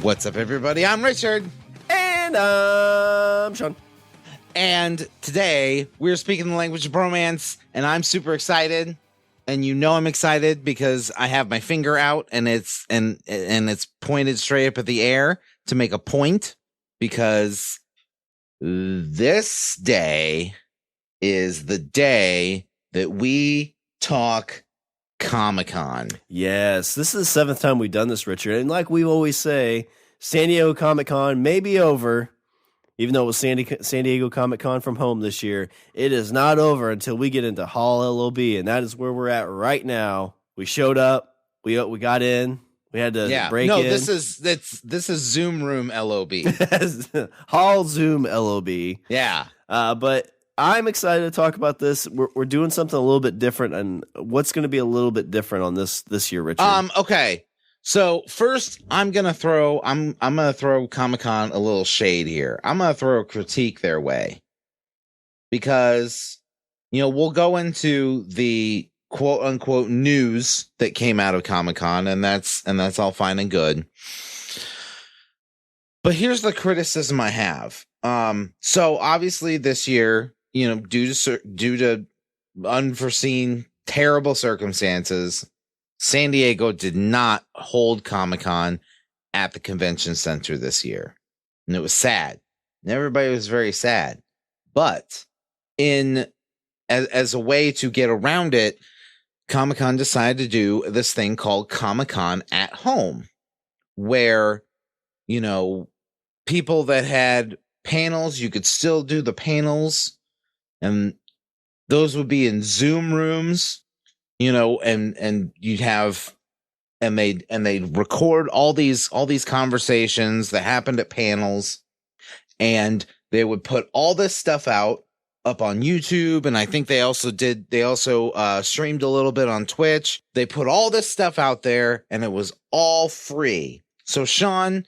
What's up, everybody? I'm Richard. And I'm Sean. And today we're speaking the language of bromance, and I'm super excited. And you know I'm excited because I have my finger out and it's pointed straight up at the air to make a point, because this day is the day that we talk Comic-Con. Yes, this is the 7th time we've done this, Richard. And like we always say, San Diego Comic-Con may be over, even though it was San Diego Comic-Con from home this year. It is not over until we get into Hall LOB, and that is where we're at right now. We showed up, we got in, we had to break in. This is Zoom Room LOB. Hall Zoom LOB. Yeah. But I'm excited to talk about this. We're doing something a little bit different, and what's going to be a little bit different on this year, Richard? Okay. So first, I'm gonna throw Comic-Con a little shade here. I'm gonna throw a critique their way, because we'll go into the quote unquote news that came out of Comic-Con, and that's all fine and good. But here's the criticism I have. So obviously this year, due to unforeseen terrible circumstances, San Diego did not hold Comic-Con at the convention center this year. And it was sad. And everybody was very sad. But as a way to get around it, Comic-Con decided to do this thing called Comic-Con at home, where, people that had panels, you could still do the panels, and those would be in Zoom rooms. And you'd have, and they'd record all these conversations that happened at panels, and they would put all this stuff up on YouTube. And I think they also streamed a little bit on Twitch. They put all this stuff out there, and it was all free. So Sean,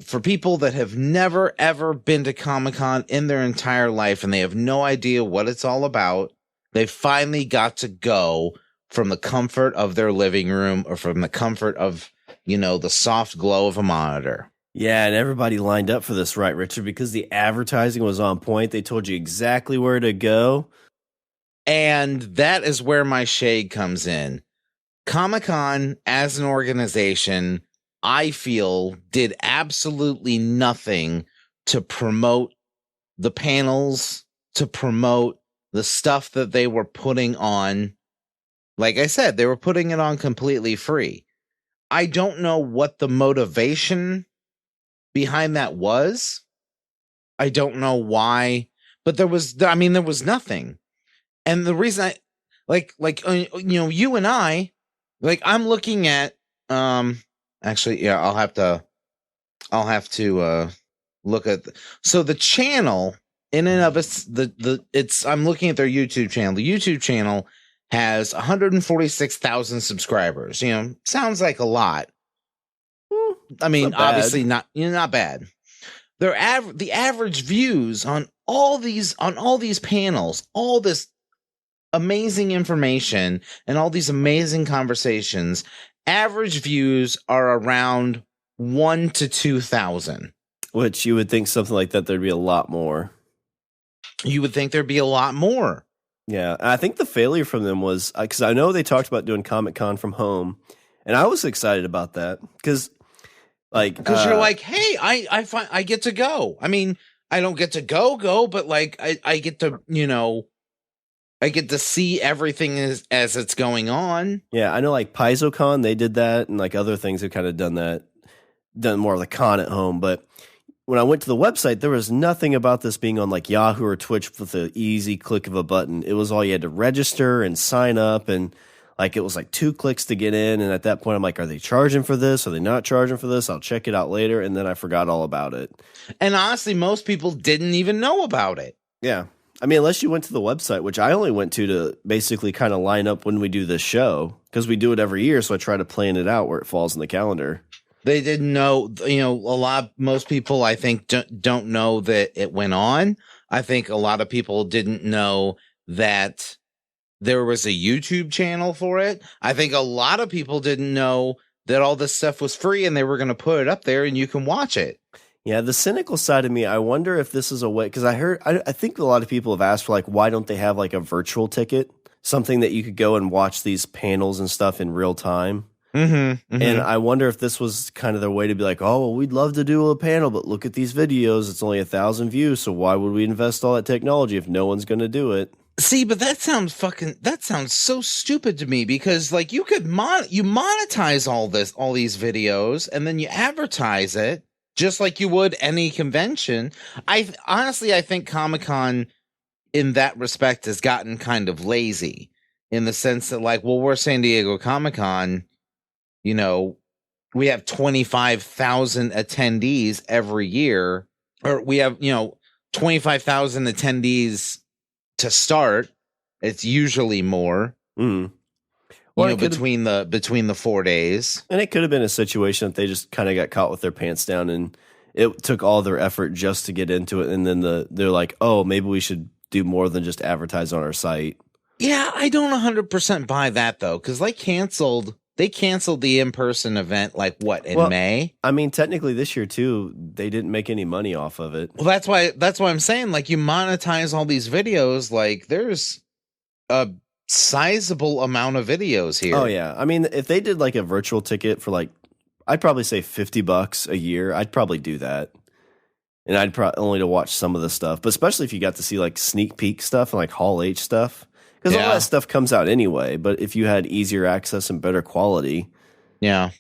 for people that have never ever been to Comic-Con in their entire life, and they have no idea what it's all about, they finally got to go from the comfort of their living room, or from the comfort of, the soft glow of a monitor. Yeah, and everybody lined up for this, right, Richard? Because the advertising was on point. They told you exactly where to go. And that is where my shade comes in. Comic-Con, as an organization, I feel did absolutely nothing to promote the panels, to promote the stuff that they were putting on. Like I said, they were putting it on completely free. I don't know what the motivation behind that was. I don't know why, but there was nothing. And the reason you and I, I'm looking at, actually, yeah, I'll have to look at, so the channel in and of it's, I'm looking at their YouTube channel. The YouTube channel has 146,000 subscribers. Sounds like a lot. I mean, obviously not bad. The average views on all these panels, all this amazing information and all these amazing conversations, average views are around 1,000 to 2,000. Which you would think something like that, there'd be a lot more. You would think there'd be a lot more. Yeah, I think the failure from them was, because I know they talked about doing Comic-Con from home, and I was excited about that, because you're like, hey, I get to go. I mean, I don't get to go, but I get to, I get to see everything as it's going on. Yeah, I know, like PaizoCon, they did that, and other things have kind of done more of the con at home, but when I went to the website, there was nothing about this being on Yahoo or Twitch with the easy click of a button. It was all you had to register and sign up, and it was 2 clicks to get in. And at that point, I'm like, are they charging for this? Are they not charging for this? I'll check it out later. And then I forgot all about it. And honestly, most people didn't even know about it. Yeah. I mean, unless you went to the website, which I only went to basically kind of line up when we do this show, because we do it every year. So I try to plan it out where it falls in the calendar. They didn't know, most people, I think, don't know that it went on. I think a lot of people didn't know that there was a YouTube channel for it. I think a lot of people didn't know that all this stuff was free and they were going to put it up there and you can watch it. Yeah, the cynical side of me, I wonder if this is a way, because I think a lot of people have asked for, like, why don't they have, like, a virtual ticket? Something that you could go and watch these panels and stuff in real time. Mm-hmm. And I wonder if this was kind of their way to be like, oh, well, we'd love to do a panel, but look at these videos. It's only 1,000 views, so why would we invest all that technology if no one's going to do it? See, but that sounds so stupid to me, because like you could you monetize all these videos and then you advertise it just like you would any convention. I think Comic-Con in that respect has gotten kind of lazy, in the sense that, like, well, we're San Diego Comic-Con, you know, we have 25,000 attendees every year, or we have, 25,000 attendees to start. It's usually more. Well, between the 4 days. And it could have been a situation that they just kind of got caught with their pants down and it took all their effort just to get into it, and then they're like, oh, maybe we should do more than just advertise on our site. Yeah, I don't 100% buy that though, because they canceled the in-person event in May. I mean, technically this year too, they didn't make any money off of it. Well, that's why I'm saying, like, you monetize all these videos, like there's a sizable amount of videos here. Oh yeah. I mean, if they did like a virtual ticket for, like, I'd probably say $50 a year, I'd probably do that. And I'd probably only to watch some of the stuff, but especially if you got to see like sneak peek stuff and like Hall H stuff. Because all that stuff comes out anyway, but if you had easier access and better quality, it's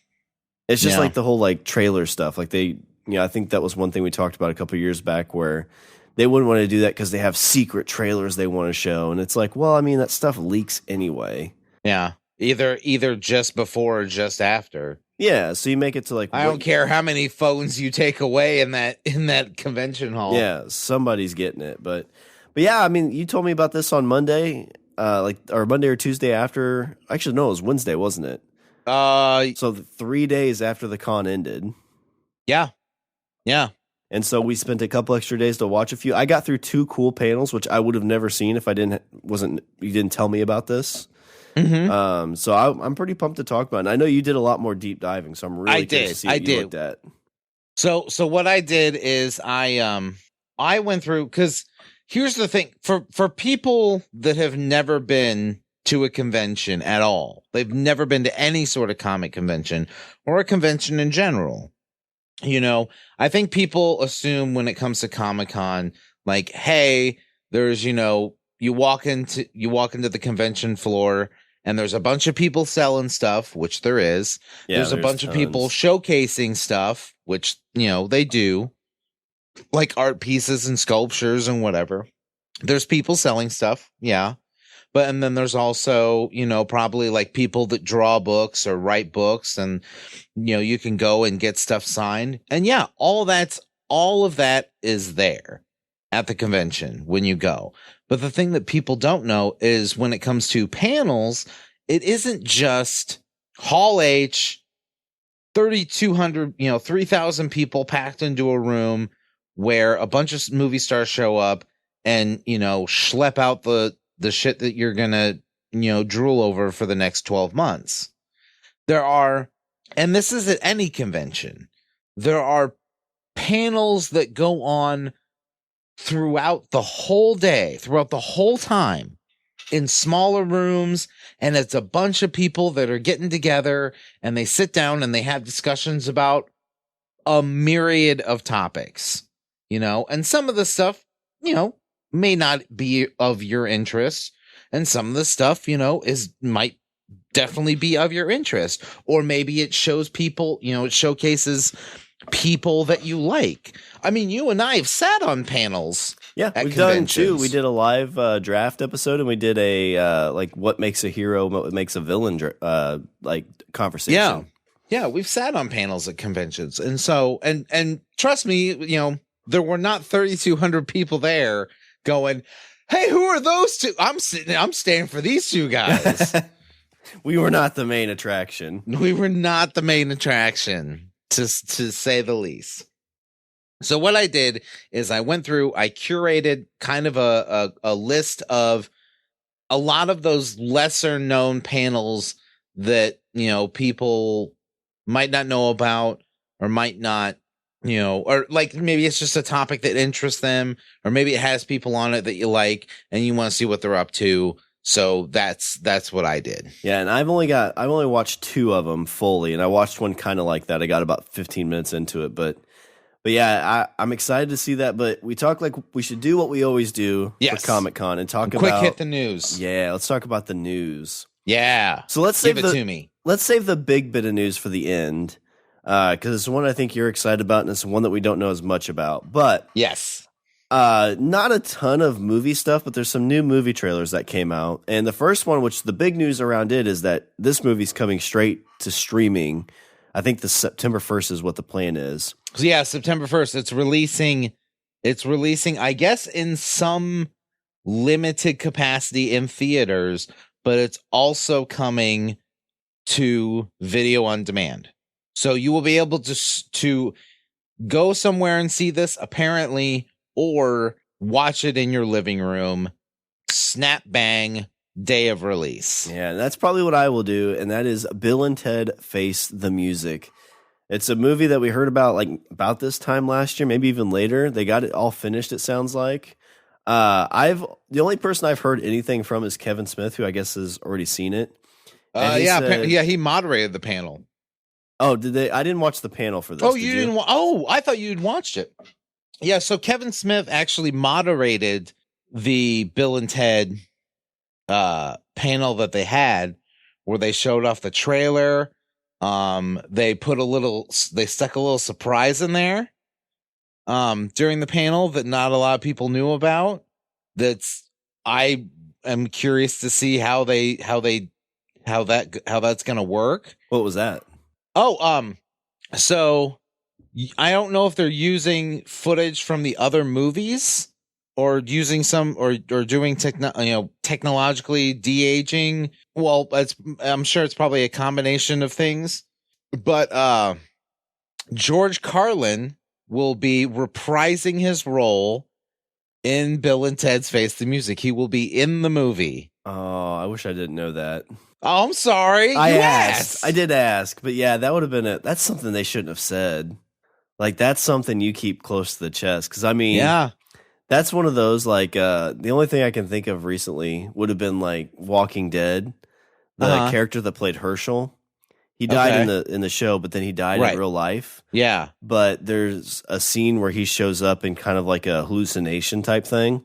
just like the whole like trailer stuff. Like I think that was one thing we talked about a couple of years back, where they wouldn't want to do that because they have secret trailers they want to show, and it's like, well, I mean, that stuff leaks anyway. Yeah, either just before or just after. Yeah, so you make it to like, I don't care how many phones you take away in that convention hall. Yeah, somebody's getting it, but yeah, I mean, you told me about this on Monday. Or Monday or Tuesday after. Actually, no, it was Wednesday, wasn't it? So 3 days after the con ended. Yeah. And so we spent a couple extra days to watch a few. I got through 2 cool panels, which I would have never seen if you didn't tell me about this. Mm-hmm. So I'm pretty pumped to talk about it. And I know you did a lot more deep diving, so I'm really curious to see what you looked at. So what I did is I went through, because here's the thing, for people that have never been to a convention at all, they've never been to any sort of comic convention or a convention in general. I think people assume when it comes to Comic-Con, like, hey, there's, you walk into the convention floor and there's a bunch of people selling stuff, which there is. Yeah, there's a bunch of people showcasing stuff, which, they do, like art pieces and sculptures and whatever. There's people selling stuff. Yeah. And then there's also, probably like people that draw books or write books, and, you can go and get stuff signed. And yeah, all of that is there at the convention when you go. But the thing that people don't know is when it comes to panels, it isn't just Hall H, 3,200, 3,000 people packed into a room where a bunch of movie stars show up and, schlep out the shit that you're going to, drool over for the next 12 months. There are, and this is at any convention, there are panels that go on throughout the whole day, throughout the whole time, in smaller rooms, and it's a bunch of people that are getting together and they sit down and they have discussions about a myriad of topics, and some of the stuff, may not be of your interest, and some of the stuff, might definitely be of your interest, or maybe it shows people, it showcases people that you like. I mean, you and I have sat on panels. Yeah, we've done 2. We did a live draft episode, and we did a like what makes a hero, what makes a villain, like conversation. Yeah, we've sat on panels at conventions, and so and trust me, there were not 3,200 people there going, hey, who are those two? I'm staying for these two guys. We were not the main attraction. We were not the main attraction, to say the least. So what I did is I went through, I curated kind of a list of a lot of those lesser known panels that, people might not know about, or might not, or like maybe it's just a topic that interests them, or maybe it has people on it that you like and you want to see what they're up to. So that's what I did. Yeah, and I've only watched 2 of them fully, and I watched one kind of like that. I got about 15 minutes into it, but yeah, I'm excited to see that. But we talk like we should do what we always do for Comic-Con and talk quick hit the news. Yeah, let's talk about the news. Yeah. So let's save it to me. Let's save the big bit of news for the end, because it's one I think you're excited about, and it's one that we don't know as much about. But yes, not a ton of movie stuff, but there's some new movie trailers that came out. And the first one, which the big news around it, is that this movie's coming straight to streaming. I think the September 1st is what the plan is. So yeah, September 1st. It's releasing, I guess, in some limited capacity in theaters, but it's also coming to video on demand. So you will be able to go somewhere and see this, apparently, or watch it in your living room. Snap bang, day of release. Yeah, that's probably what I will do, and that is Bill and Ted Face the Music. It's a movie that we heard about this time last year, maybe even later. They got it all finished, it sounds like. The only person I've heard anything from is Kevin Smith, who I guess has already seen it. He moderated the panel. Oh, did they? I didn't watch the panel for this. Oh, you didn't? I thought you'd watched it. Yeah, so Kevin Smith actually moderated the Bill and Ted panel that they had, where they showed off the trailer. They stuck a little surprise in there during the panel that not a lot of people knew about. I am curious to see how that's gonna work. What was that? So I don't know if they're using footage from the other movies or using some or doing technologically de-aging. Well, I'm sure it's probably a combination of things. But George Carlin will be reprising his role in Bill and Ted's Face the Music. He will be in the movie. Oh, I wish I didn't know that. Oh, I'm sorry. I asked. I did ask, but yeah, that would have been that's something they shouldn't have said. Like, that's something you keep close to the chest. Because, I mean, yeah, that's one of those, like, the only thing I can think of recently would have been, like, Walking Dead. The character that played Herschel. He died in the show, but then he died in real life. Yeah. But there's a scene where he shows up in kind of like a hallucination type thing.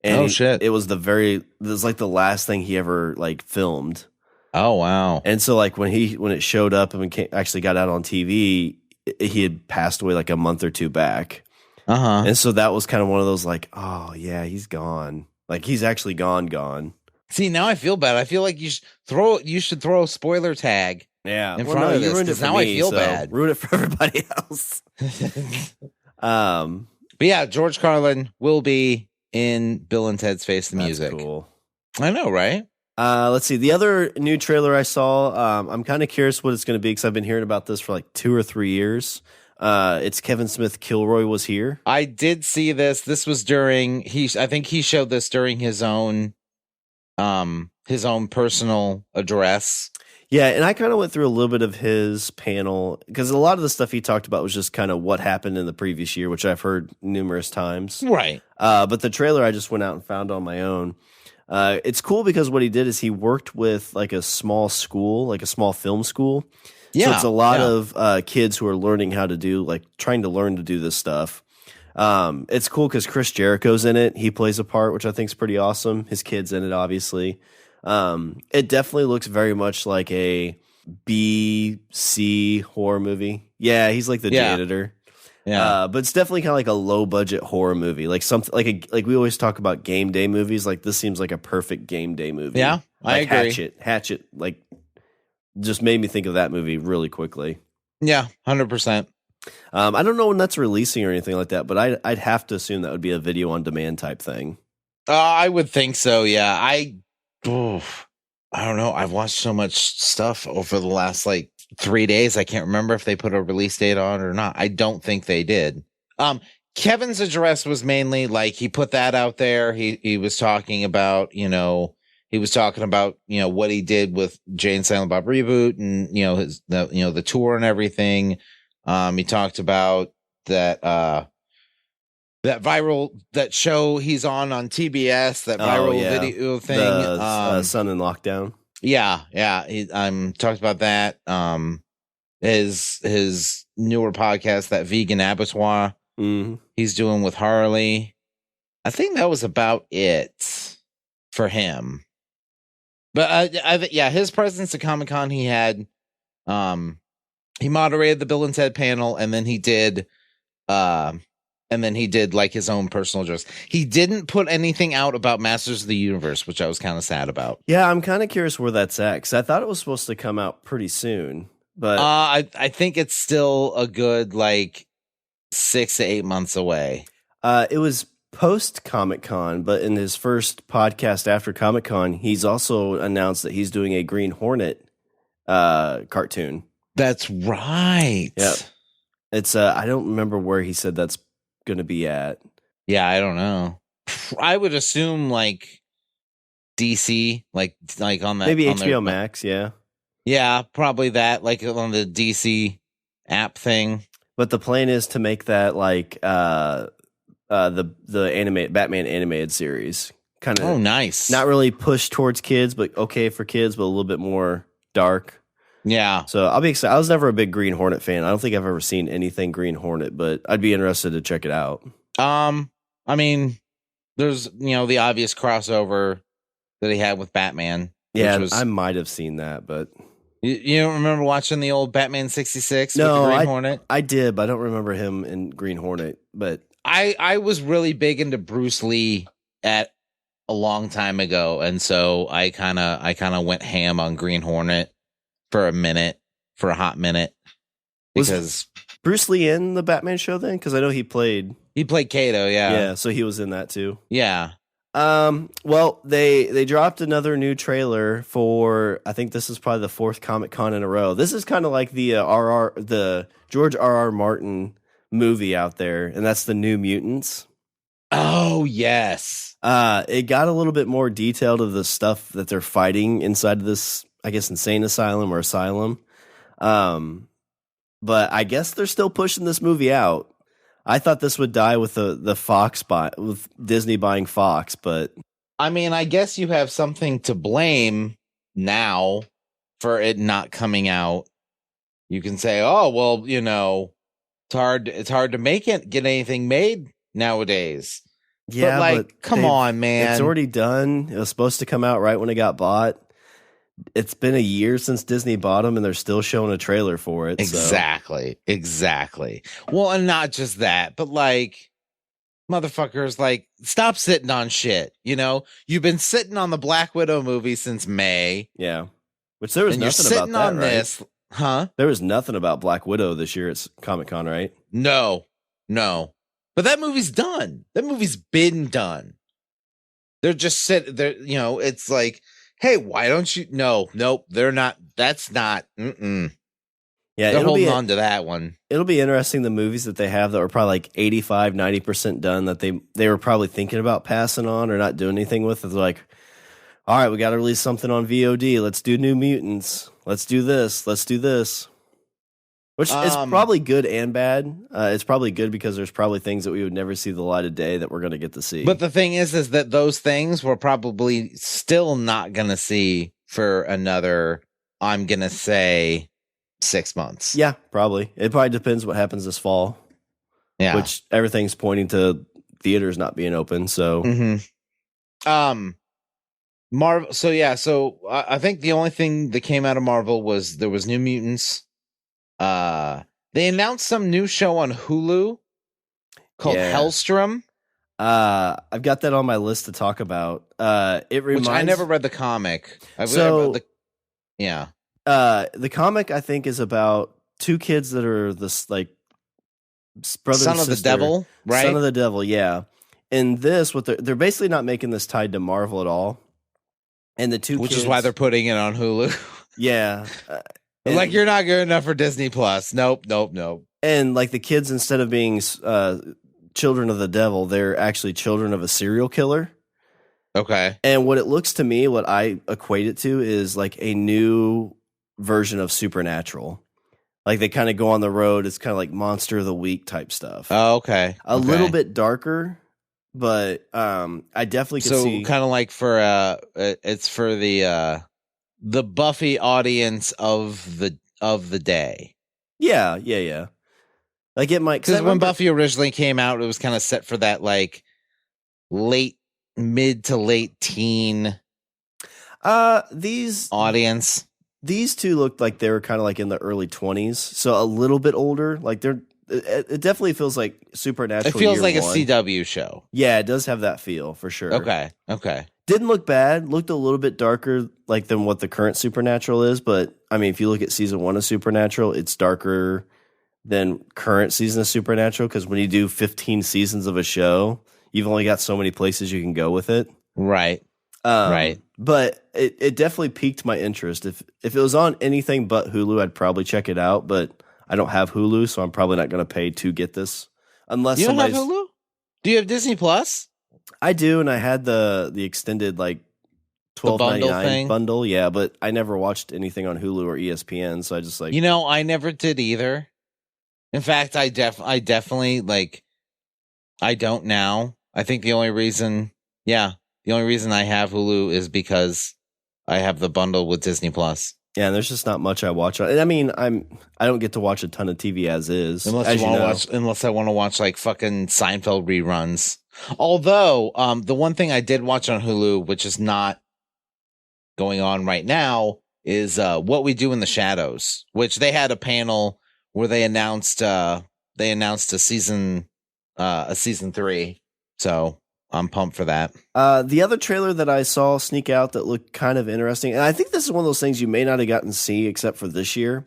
And shit. It was like the last thing he ever, like, filmed. Oh, wow. And so, like, when it showed up and actually got out on TV, he had passed away like a month or 2 back. And so that was kind of one of those, like, oh yeah, he's gone. Like, he's actually gone. See, now I feel bad. I feel like you should throw a spoiler tag. Yeah. In front of this, because now I feel bad. Ruin it for everybody else. But yeah, George Carlin will be in Bill and Ted's Face the Music. That's cool. I know, right? Let's see. The other new trailer I saw, I'm kind of curious what it's going to be, because I've been hearing about this for like 2 or 3 years. It's Kevin Smith Kilroy Was Here. I did see this. This was during I think he showed this during his own personal address. Yeah, and I kind of went through a little bit of his panel, because a lot of the stuff he talked about was just kind of what happened in the previous year, which I've heard numerous times. Right. But the trailer I just went out and found on my own. It's cool because what he did is he worked with like a small school, like a small film school. Yeah. So it's a lot of kids who are learning how to do, like, trying to learn to do this stuff. It's cool because Chris Jericho's in it. He plays a part, which I think is pretty awesome. His kid's in it, obviously. It definitely looks very much like a B-C horror movie. Yeah, he's like the janitor. Yeah, but it's definitely kind of like a low budget horror movie, like something like we always talk about game day movies. Like, this seems like a perfect game day movie. Yeah, like I agree. Hatchet, like, just made me think of that movie really quickly. Yeah, 100%. I don't know when that's releasing or anything like that, but I'd have to assume that would be a video on demand type thing. I would think so. Yeah, I don't know. I've watched so much stuff over the last like 3 days. I can't remember if they put a release date on or not. I don't think they did. Kevin's address was mainly like, he put that out there. He was talking about, he was talking about, what he did with Jay and Silent Bob Reboot and, the tour and everything. He talked about that show he's on TBS, that viral video thing. Sun in Lockdown. Yeah. He talked about that. His newer podcast, that Vegan Abattoir, he's doing with Harley. I think that was about it for him. But his presence at Comic-Con, he had, he moderated the Bill and Ted panel, and then he did like his own personal address. He didn't put anything out about Masters of the Universe, which I was kind of sad about. Yeah, I'm kind of curious where that's at, because I thought it was supposed to come out pretty soon. But I think it's still a good 6 to 8 months away. It was post Comic-Con, but in his first podcast after Comic-Con, he's also announced that he's doing a Green Hornet cartoon. That's right. Yeah. It's I don't remember where he said that's going to be at. Yeah, I don't know. I would assume DC, like on that, maybe on HBO Max. Yeah, probably that, on the DC app thing. But the plan is to make that the Batman animated series, kind of. Oh, nice. Not really pushed towards kids, but okay for kids, but a little bit more dark. Yeah. So I'll be excited. I was never a big Green Hornet fan. I don't think I've ever seen anything Green Hornet, but I'd be interested to check it out. I mean, there's the obvious crossover that he had with Batman. Yeah, I might have seen that, but you don't remember watching the old Batman 66 with the Green Hornet? I did, but I don't remember him in Green Hornet. But I was really big into Bruce Lee at a long time ago, and so I kind of went ham on Green Hornet for a hot minute. Because was Bruce Lee in the Batman show then? Because I know he played Kato, yeah. Yeah, so he was in that too. Yeah. Well, they dropped another new trailer for, I think this is probably the 4th Comic-Con in a row. This is kind of like the George R.R. Martin movie out there, and that's the New Mutants. Oh, yes. It got a little bit more detailed of the stuff that they're fighting inside of this, I guess, insane asylum or asylum. But I guess they're still pushing this movie out. I thought this would die with the Fox with Disney buying Fox, but I mean, I guess you have something to blame now for it not coming out. You can say, "Oh, well, it's hard to get anything made nowadays." Yeah, but come on, man. It's already done. It was supposed to come out right when it got bought. It's been a year since Disney bought them, and they're still showing a trailer for it. Exactly. Well, and not just that, but motherfuckers, stop sitting on shit. You've been sitting on the Black Widow movie since May. Yeah, which there was nothing about that, on right? This, huh? There was nothing about Black Widow this year at Comic-Con, right? No. But that movie's done. That movie's been done. They're just sitting there. It's like, hey, why don't you? Nope, they're not. That's not. Yeah, they're holding on to that one. It'll be interesting, the movies that they have that were probably 85, 90% done that they were probably thinking about passing on or not doing anything with. They're like, all right, we got to release something on VOD. Let's do New Mutants. Let's do this. Which is probably good and bad. It's probably good because there's probably things that we would never see the light of day that we're going to get to see. But the thing is that those things we're probably still not going to see for another, I'm going to say, 6 months. Yeah, probably. It probably depends what happens this fall. Yeah. Which everything's pointing to theaters not being open. So, Marvel. So, yeah. So I think the only thing that came out of Marvel was there was New Mutants. They announced some new show on Hulu called Hellstrom. I've got that on my list to talk about. Which I never read the comic. The comic, I think, is about two kids that are this brother son and of sister. The devil, right? Son of the devil, yeah. And this, they're basically not making this tied to Marvel at all. And the two which kids, is why they're putting it on Hulu. Yeah. You're not good enough for Disney Plus. Nope. And the kids, instead of being children of the devil, they're actually children of a serial killer. Okay. And what it looks to me, what I equate it to is like a new version of Supernatural. Like they kind of go on the road. It's kind of like Monster of the Week type stuff. Oh, okay. A little bit darker, but I definitely could see. So kind of like for it's for the Buffy audience of the day. Yeah. Like it might, because when Buffy originally came out, it was kind of set for that like mid to late teen these audience. These two looked like they were kind of like in the early 20s, so a little bit older. Like it definitely feels like Supernatural. It feels like a CW show. Yeah, it does have that feel for sure. Okay. Didn't look bad. Looked a little bit darker like than what the current Supernatural is, but I mean, if you look at season 1 of Supernatural, it's darker than current season of Supernatural because when you do 15 seasons of a show, you've only got so many places you can go with it. Right. Right. But it definitely piqued my interest. If it was on anything but Hulu, I'd probably check it out. But I don't have Hulu, so I'm probably not going to pay to get this. Unless you don't have Hulu? Do you have Disney Plus? I do, and I had the extended like $12.99 bundle. Yeah, but I never watched anything on Hulu or ESPN, so I just like I never did either. In fact, I definitely like I don't now. I think the only reason I have Hulu is because I have the bundle with Disney Plus. Yeah, and there's just not much I watch. I mean, I don't get to watch a ton of TV as is, unless I want to watch like fucking Seinfeld reruns. Although, the one thing I did watch on Hulu, which is not going on right now, is What We Do in the Shadows, which they had a panel where they announced a season 3. So I'm pumped for that. The other trailer that I saw sneak out that looked kind of interesting, and I think this is one of those things you may not have gotten to see except for this year.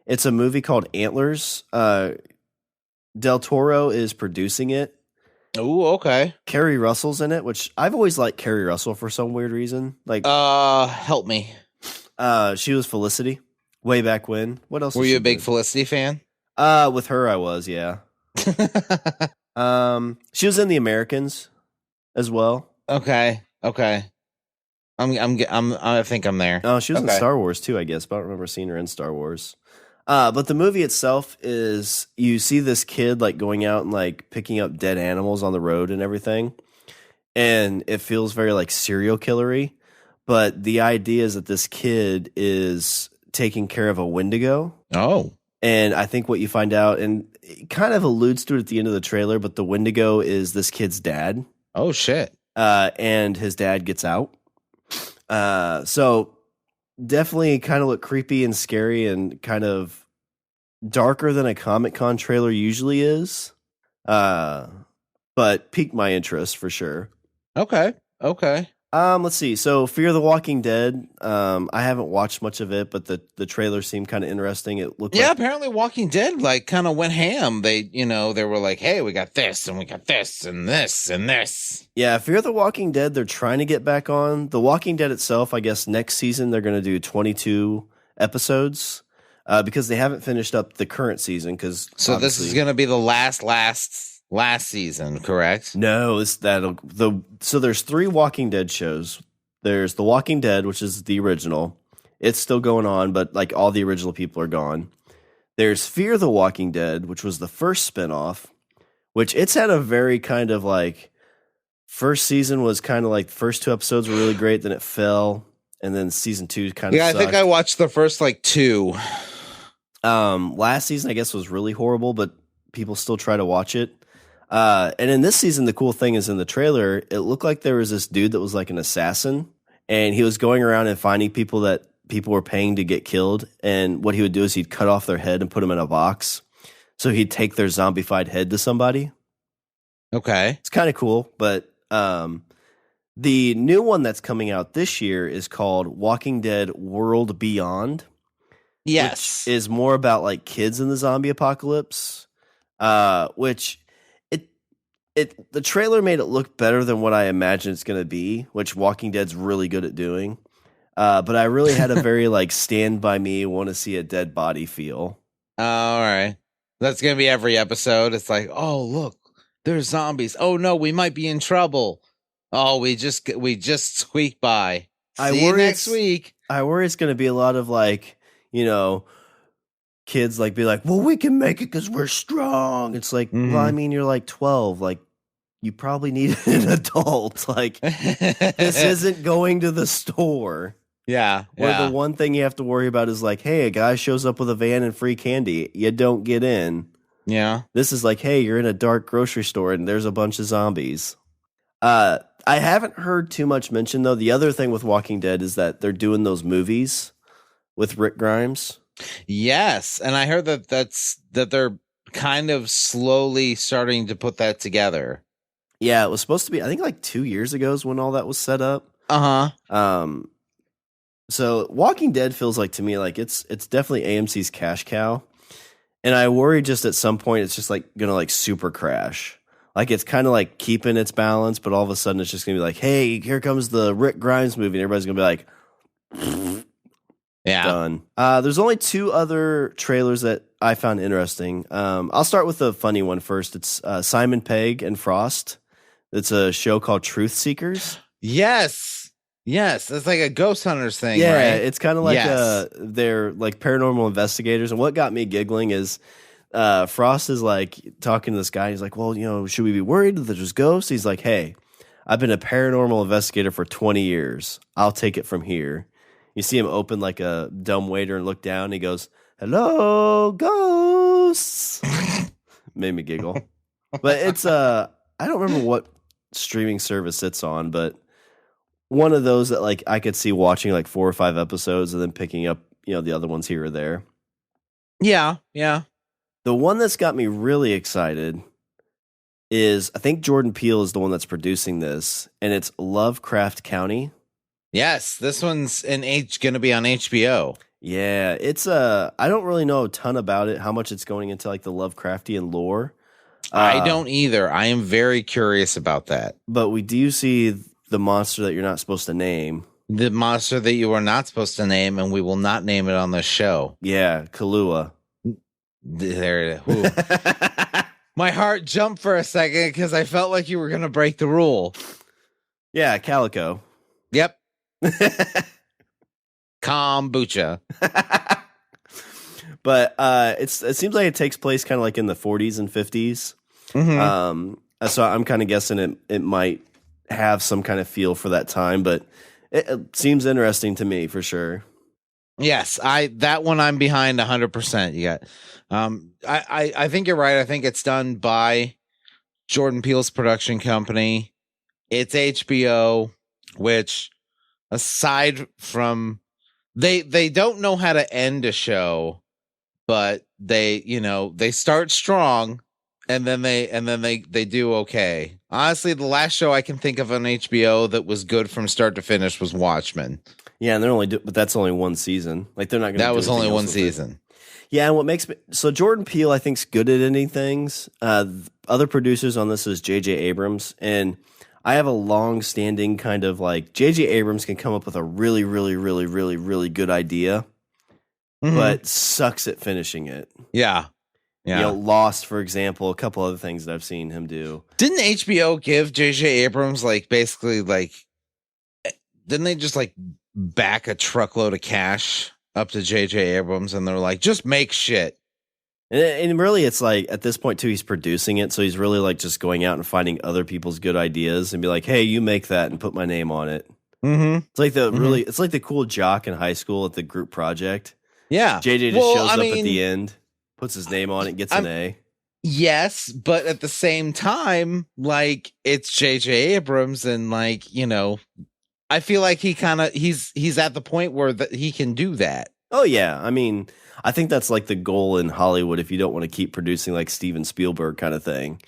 It's a movie called Antlers. Del Toro is producing it. Oh, okay. Kerry Russell's in it, which I've always liked Kerry Russell for some weird reason. Like, help me. She was Felicity way back when. What else? Were you a big Felicity fan? With her, I was. Yeah. She was in The Americans as well. Okay. I think I'm there. Oh, she was in Star Wars too, I guess, but I don't remember seeing her in Star Wars. But the movie itself is you see this kid like going out and like picking up dead animals on the road and everything. And it feels very like serial killery. But the idea is that this kid is taking care of a Wendigo. Oh. And I think what you find out, and it kind of alludes to it at the end of the trailer, but the Wendigo is this kid's dad. Oh, shit. And his dad gets out. So definitely kind of look creepy and scary and kind of darker than a Comic-Con trailer usually is. But piqued my interest for sure. Okay. Let's see. So Fear the Walking Dead. I haven't watched much of it, but the trailer seemed kind of interesting. It looked apparently Walking Dead like kind of went ham. They they were like, hey, we got this and we got this and this and this. Yeah, Fear the Walking Dead, they're trying to get back on. The Walking Dead itself, I guess next season they're going to do 22 episodes because they haven't finished up the current season. So this is going to be the last season, correct? No, so there's 3 Walking Dead shows. There's The Walking Dead, which is the original. It's still going on, but like all the original people are gone. There's Fear the Walking Dead, which was the first spinoff, which it's had a very kind of like first season was kind of like the first 2 episodes were really great, then it fell, and then season 2 kind of sucked. I think I watched the first like 2. Last season I guess was really horrible, but people still try to watch it. And in this season, the cool thing is in the trailer, it looked like there was this dude that was like an assassin, and he was going around and finding people that people were paying to get killed. And what he would do is he'd cut off their head and put them in a box. So he'd take their zombified head to somebody. Okay. It's kind of cool. But the new one that's coming out this year is called Walking Dead World Beyond. Yes. Which is more about like kids in the zombie apocalypse, which... the trailer made it look better than what I imagine it's going to be, which Walking Dead's really good at doing. But I really had a very like Stand By Me, want to see a dead body feel. All right. That's going to be every episode. It's like, oh, look, there's zombies. Oh, no, we might be in trouble. Oh, we just squeaked by. See you next week. I worry it's going to be a lot of like, kids like be like, well, we can make it because we're strong. It's like, well, I mean, you're like 12. Like, you probably need an adult. Like, this isn't going to the store. Yeah. Where the one thing you have to worry about is like, hey, a guy shows up with a van and free candy. You don't get in. Yeah. This is like, hey, you're in a dark grocery store and there's a bunch of zombies. I haven't heard too much mention, though. The other thing with Walking Dead is that they're doing those movies with Rick Grimes. Yes, and I heard that they're kind of slowly starting to put that together. Yeah, it was supposed to be, I think like 2 years ago is when all that was set up. So Walking Dead feels like to me like it's definitely AMC's cash cow. And I worry just at some point it's just like gonna like super crash. Like it's kind of like keeping its balance, but all of a sudden it's just gonna be like, hey, here comes the Rick Grimes movie, and everybody's gonna be like, yeah, done. There's only 2 other trailers that I found interesting. I'll start with the funny one first. It's Simon Pegg and Frost. It's a show called Truth Seekers. Yes, it's like a ghost hunters thing. Yeah, right? It's kind of like they're like paranormal investigators. And what got me giggling is Frost is like talking to this guy. He's like, well, should we be worried that there's ghosts? He's like, hey, I've been a paranormal investigator for 20 years. I'll take it from here. You see him open like a dumb waiter and look down. And he goes, hello, ghosts. Made me giggle. But it's I don't remember what streaming service it's on, but one of those that like I could see watching like 4 or 5 episodes and then picking up, the other ones here or there. Yeah. The one that's got me really excited is I think Jordan Peele is the one that's producing this, and it's Lovecraft County. Yes, this one's going to be on HBO. Yeah, it's I don't really know a ton about it, how much it's going into like the Lovecraftian lore. I don't either. I am very curious about that. But we do see the monster that you're not supposed to name. The monster that you are not supposed to name, and we will not name it on the show. Yeah, Kahlua. There it is. My heart jumped for a second because I felt like you were going to break the rule. Yeah, Calico. Yep. Kombucha. But it seems like it takes place kind of like in the 40s and 50s. So I'm kind of guessing it might have some kind of feel for that time, but it seems interesting to me for sure. Yes, that one I'm behind 100%. You got, I think you're right. I think it's done by Jordan Peele's production company. It's HBO, which aside from they don't know how to end a show, but they start strong and then they do okay. Honestly, the last show I can think of on HBO that was good from start to finish was Watchmen. Yeah, and but that's only one season. Like they're not going to. That was only one season. Yeah, and what makes me so Jordan Peele, I think's good at ending things. Other producers on this is J.J. Abrams, and I have a long-standing kind of like J.J. Abrams can come up with a really, really, really, really, really good idea, but sucks at finishing it. Yeah. Lost, for example, a couple other things that I've seen him do. Didn't HBO give J.J. Abrams basically didn't they just back a truckload of cash up to J.J. Abrams, and they're like, just make shit. And really, it's like at this point too, he's producing it, so he's really just going out and finding other people's good ideas and be like, "Hey, you make that and put my name on it." It's like it's like the cool jock in high school at the group project. Yeah, JJ just shows up at the end, puts his name on it, gets an A. Yes, but at the same time, it's J.J. Abrams, and I feel like he's at the point where he can do that. Oh yeah, I mean, I think that's the goal in Hollywood. If you don't want to keep producing Steven Spielberg kind of thing,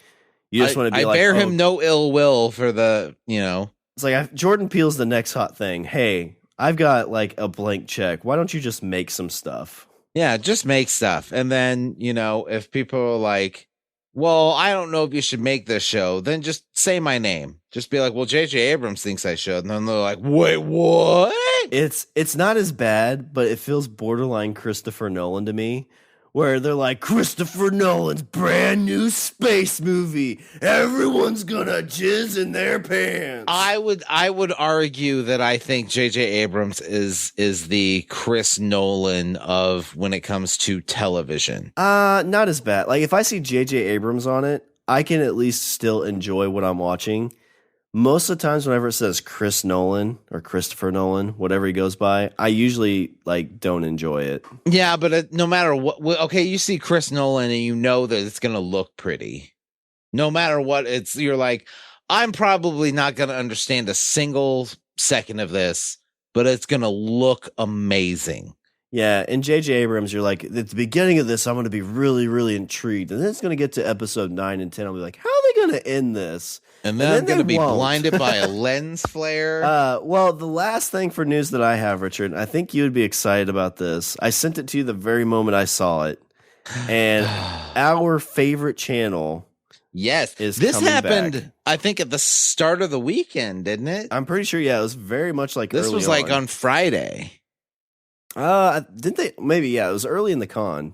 you just want to be I bear him no ill will for the It's like Jordan Peele's the next hot thing. Hey, I've got a blank check. Why don't you just make some stuff? Yeah, just make stuff, and then if people are like, well, I don't know if you should make this show, then just say my name. Just be like, well, J.J. Abrams thinks I should. And then they're like, wait, what? It's not as bad, but it feels borderline Christopher Nolan to me, where they're like, Christopher Nolan's brand new space movie. Everyone's gonna jizz in their pants. I would argue that I think J.J. Abrams is the Chris Nolan of when it comes to television. Not as bad. Like if I see J.J. Abrams on it, I can at least still enjoy what I'm watching. Most of the times whenever it says Chris Nolan or Christopher Nolan, whatever he goes by, I usually like don't enjoy it. Yeah, but no matter what, okay, you see Chris Nolan and you know that it's going to look pretty. No matter what, you're like, I'm probably not going to understand a single second of this, but it's going to look amazing. Yeah, and J.J. Abrams, you're like, at the beginning of this, I'm going to be really, really intrigued. And then it's going to get to episode 9 and 10. I'll be like, how are they going to end this? And then I'm going to be blinded by a lens flare. Well, the last thing for news that I have, Richard, I think you would be excited about this. I sent it to you the very moment I saw it. And our favorite channel is this happened, back. I think, at the start of the weekend, didn't it? I'm pretty sure, yeah. It was very much like this was like on Friday. Didn't they? Maybe, yeah. It was early in the con.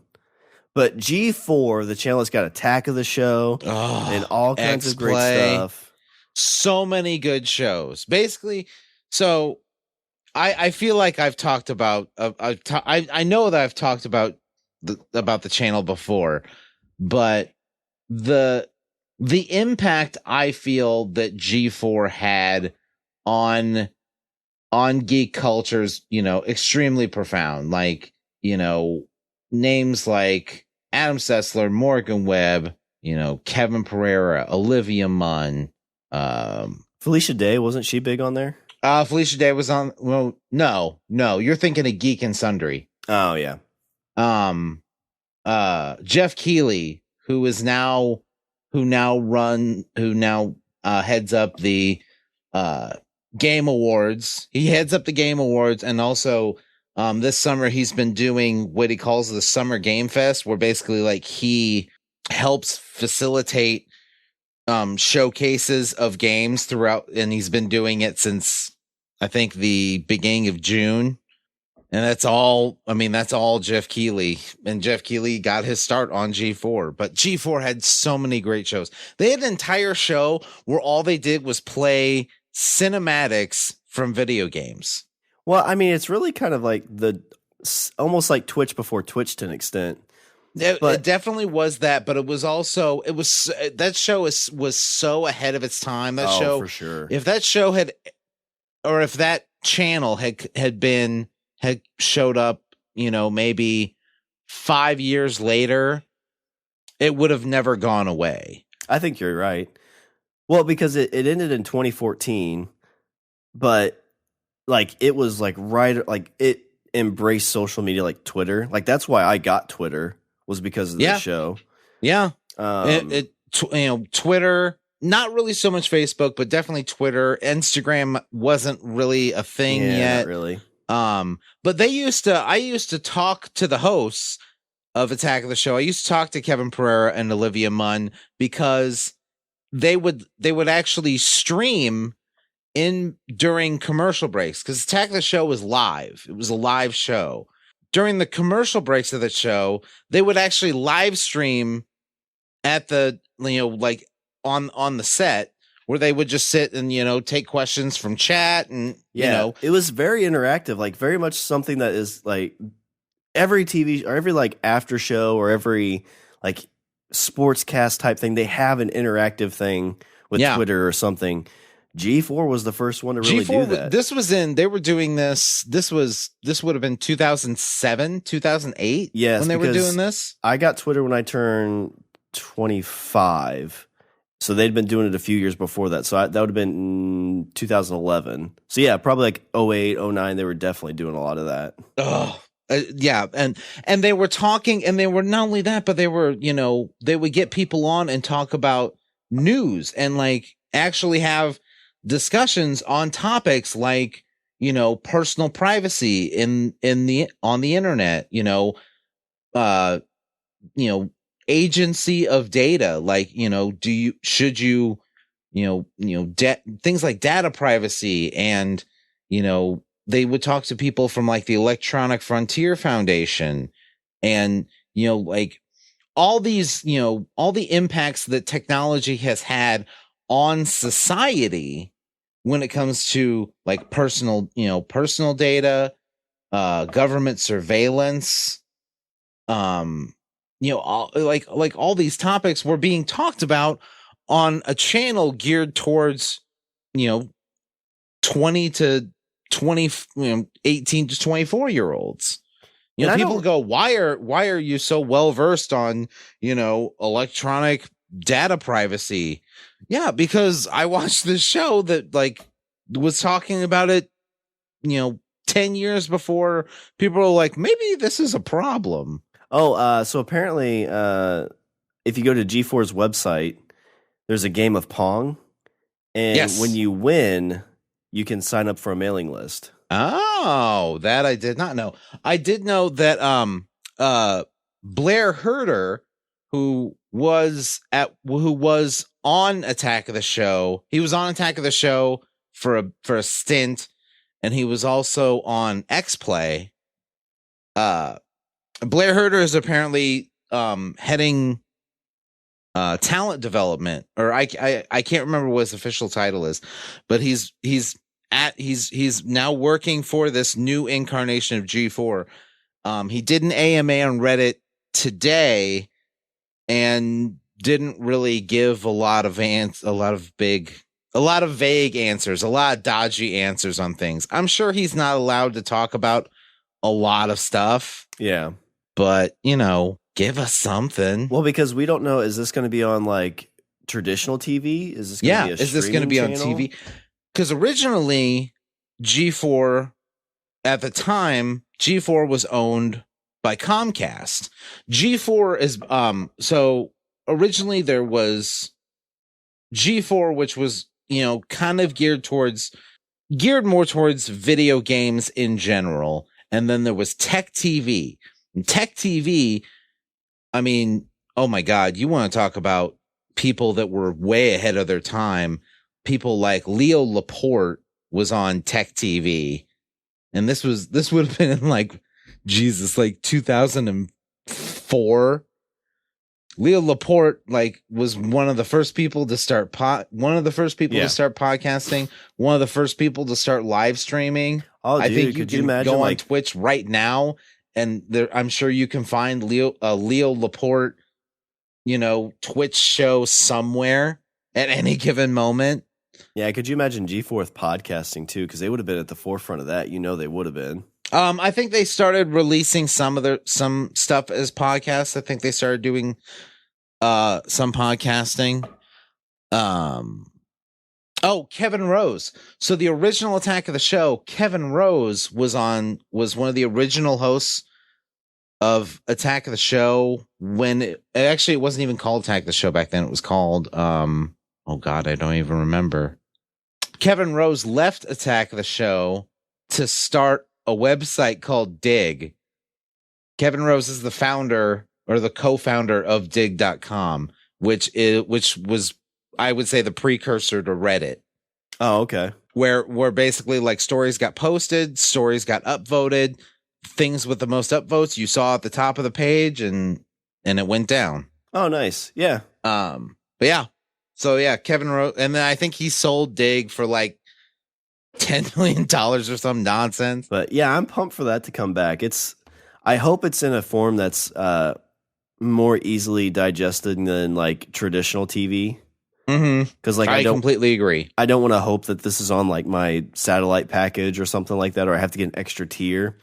But G4, the channel, has got Attack of the Show and all kinds of great stuff. So many good shows. Basically, so I feel like I've talked about. I know that I've talked about the channel before, but the impact I feel that G4 had on geek culture's, extremely profound. Like, names like Adam Sessler, Morgan Webb, Kevin Pereira, Olivia Munn, Felicia Day, wasn't she big on there? Felicia Day was on. Well, no, you're thinking of Geek and Sundry. Oh yeah. Jeff Keighley, who now heads up the Game Awards. He heads up the Game Awards, and also this summer he's been doing what he calls the Summer Game Fest, where basically like he helps facilitate showcases of games throughout, and he's been doing it since I think the beginning of June. And that's all Jeff Keighley. And Jeff Keighley got his start on G4. But G4 had so many great shows. They had an entire show where all they did was play cinematics from video games. Well, I mean, it's really kind of like almost like Twitch before Twitch to an extent. It definitely was that, but it was also that show was so ahead of its time. That show, for sure. If that show if that channel had showed up, maybe 5 years later, it would have never gone away. I think you're right. Well, because it ended in 2014, but like it was like like it embraced social media like Twitter. Like that's why I got Twitter, was because of the show. Yeah. Twitter, not really so much Facebook, but definitely Twitter. Instagram wasn't really a thing yet. Not really. But I used to talk to the hosts of Attack of the Show. I used to talk to Kevin Pereira and Olivia Munn because they would actually stream during commercial breaks, because Attack of the Show was live. It was a live show. During the commercial breaks of the show, they would actually live stream at the, like on the set, where they would just sit and, take questions from chat and, it was very interactive, like very much something that is like every TV or every like after show or every like sportscast type thing. They have an interactive thing with Twitter or something. G4 was the first one to really do that. They were doing this. This would have been 2007, 2008. Yes, when they were doing this. I got Twitter when I turned 25. So they'd been doing it a few years before that. So that would have been 2011. So yeah, probably like 08, 09. They were definitely doing a lot of that. Oh, yeah. And they were talking, and they were not only that, but they were, they would get people on and talk about news and like actually have discussions on topics like, personal privacy on the internet, agency of data, like, should you things like data privacy. And, they would talk to people from like the Electronic Frontier Foundation and, like all these, all the impacts that technology has had on society when it comes to like personal data, government surveillance, all these topics were being talked about on a channel geared towards, 20 to 20, 18 to 24-year-olds. People go, why are you so well versed on, electronic data privacy? Yeah, because I watched this show that like was talking about it, 10 years before people were like, maybe this is a problem. So apparently, if you go to G4's website, there's a game of Pong, and when you win, you can sign up for a mailing list. Oh, that I did not know. I did know that Blair Herter, who was on Attack of the Show, he was on Attack of the Show for a stint, and he was also on X-Play. Blair Herter is apparently heading talent development, or I can't remember what his official title is, but he's now working for this new incarnation of G4. He did an AMA on Reddit today and didn't really give a lot of vague answers, a lot of dodgy answers on things. I'm sure he's not allowed to talk about a lot of stuff. Yeah. But, give us something. Well, because we don't know, is this going to be on like traditional TV? Is this going to be a is this going to be channel? On TV? Because originally G4, at the time, G4 was owned by Comcast. G4 is so originally there was G4, which was kind of geared more towards video games in general, and then there was Tech TV. And Tech TV, I mean, oh my God, you want to talk about people that were way ahead of their time. People like Leo Laporte was on Tech TV, and this would have been in like 2004. Leo Laporte was one of the first people to start to start podcasting, one of the first people to start live streaming. Oh, I think you can go on Twitch right now, and I'm sure you can find Leo Laporte, Twitch show somewhere at any given moment. Yeah, could you imagine G4 podcasting too? Because they would have been at the forefront of that. They would have been. I think they started releasing some stuff as podcasts. I think they started doing some podcasting. Kevin Rose. So the original Attack of the Show, Kevin Rose was one of the original hosts of Attack of the Show when it wasn't even called Attack of the Show back then. It was called oh God, I don't even remember. Kevin Rose left Attack of the Show to start a website called Dig. Kevin Rose is the founder or the co-founder of dig.com, which was, I would say, the precursor to Reddit. Oh, okay. Where basically like stories got posted, stories got upvoted, things with the most upvotes you saw at the top of the page, and it went down. Oh, nice. Yeah. But yeah. So yeah, Kevin Rose, and then I think he sold Dig for like $10 million or some nonsense. But yeah, I'm pumped for that to come back. I hope it's in a form that's more easily digested than like traditional TV. Mm-hmm. Because I completely agree. I don't want to hope that this is on like my satellite package or something like that, or I have to get an extra tier.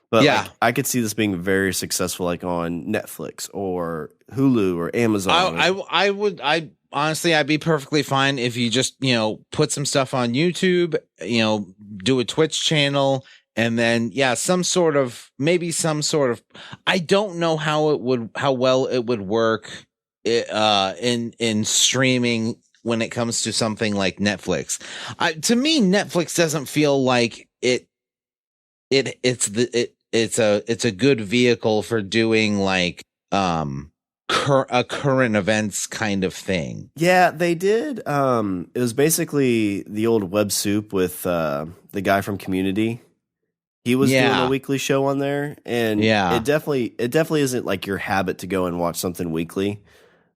But yeah, I could see this being very successful, like on Netflix or Hulu or Amazon. Honestly, I'd be perfectly fine if you just, put some stuff on YouTube, do a Twitch channel, and then, some sort of, I don't know how well it would work in streaming when it comes to something like Netflix. To me, Netflix doesn't feel like it's a good vehicle for doing like, a current events kind of thing. Yeah, they did. It was basically the old Web Soup with the guy from Community, He was doing a weekly show on there, and yeah, it definitely isn't like your habit to go and watch something weekly.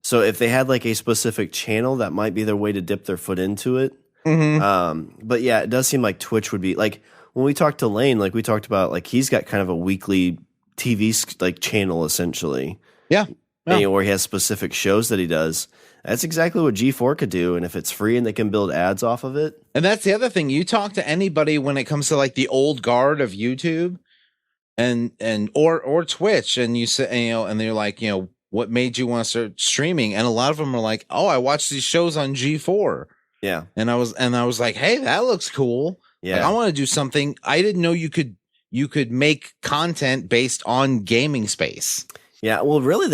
So if they had like a specific channel, that might be their way to dip their foot into it. But yeah, it does seem like Twitch would be like when we talked to Lane, like we talked about, like he's got kind of a weekly TV like channel essentially. Yeah. Where he has specific shows that he does. That's exactly what G4 could do, and if it's free and they can build ads off of it. And that's the other thing. You talk to anybody when it comes to like the old guard of YouTube and or Twitch, and you say, and they're like, what made you want to start streaming? And a lot of them are like, oh, I watched these shows on G4. Yeah. And I was like, hey, that looks cool. Yeah. Like, I want to do something. I didn't know you could make content based on gaming space. Yeah. Well, really,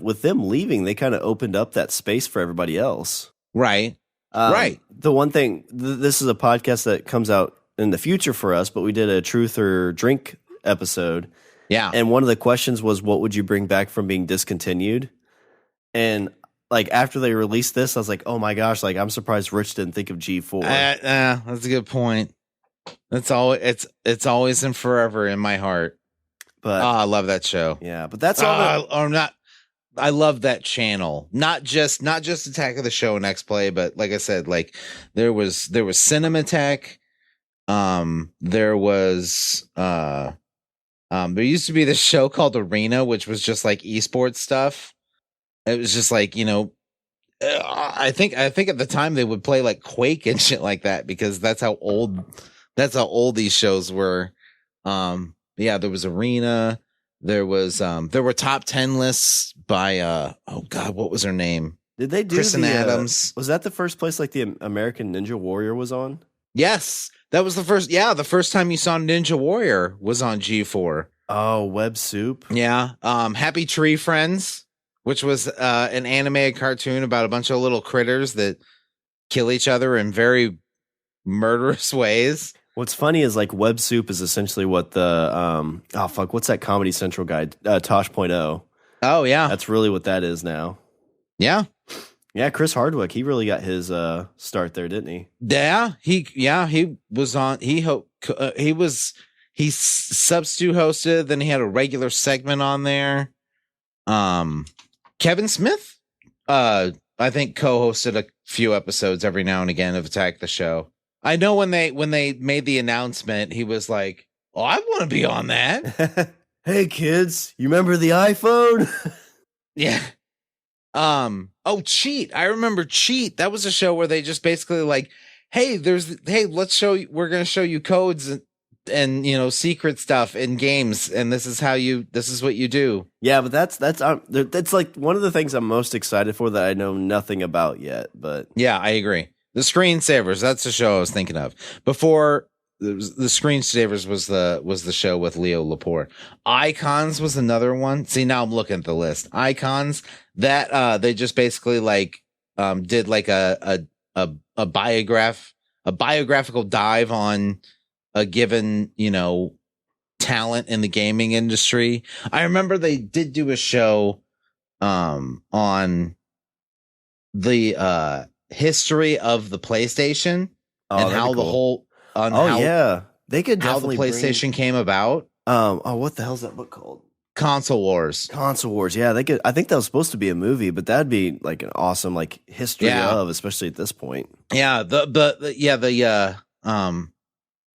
with them leaving, they kind of opened up that space for everybody else. Right. Right. The one thing, this is a podcast that comes out in the future for us, but we did a Truth or Drink episode. Yeah. And one of the questions was, what would you bring back from being discontinued? And like after they released this, I was like, oh my gosh, like I'm surprised Rich didn't think of G4. That's a good point. That's all. It's always and forever in my heart. But I love that show. Yeah, but that's all. I love that channel. Not just Attack of the Show and X Play, but like I said, like there was Cinematech. There was there used to be this show called Arena, which was just like esports stuff. It was just like, I think at the time they would play like Quake and shit like that, because that's how old these shows were. Yeah, there was Arena. There were top 10 lists by oh god, what was her name? Did they do Kristen Adams? Was that the first place like the American Ninja Warrior was on? Yes, that was the first. Yeah, the first time you saw Ninja Warrior was on G4. Oh, Web Soup. Yeah. Happy Tree Friends, which was an animated cartoon about a bunch of little critters that kill each other in very murderous ways. What's funny is like Web Soup is essentially what the what's that Comedy Central guy, Tosh.0. Oh yeah, that's really what that is now. Yeah, Chris Hardwick, he really got his start there, didn't he? Yeah, he was on. He substitute hosted. Then he had a regular segment on there. Kevin Smith, I think co-hosted a few episodes every now and again of Attack the Show. I know when they made the announcement, he was like, "Oh, I want to be on that." Hey kids, you remember the iPhone? Yeah. Oh, Cheat. I remember Cheat. That was a show where they just basically like, hey, let's show you, we're going to show you codes and secret stuff in games, and this is what you do. Yeah, but that's like one of the things I'm most excited for that I know nothing about yet, but yeah, I agree. The Screensavers, that's the show I was thinking of. Before the Screensavers was the show with Leo Laporte. Icons was another one. See, now I'm looking at the list. Icons, that they just basically like did like a biographical dive on a given, talent in the gaming industry. I remember they did do a show on the history of the PlayStation and how the whole they could definitely how the PlayStation came about. What the hell's that book called? Console Wars. Yeah, they could. I think that was supposed to be a movie, but that'd be like an awesome like history of, especially at this point. Yeah, the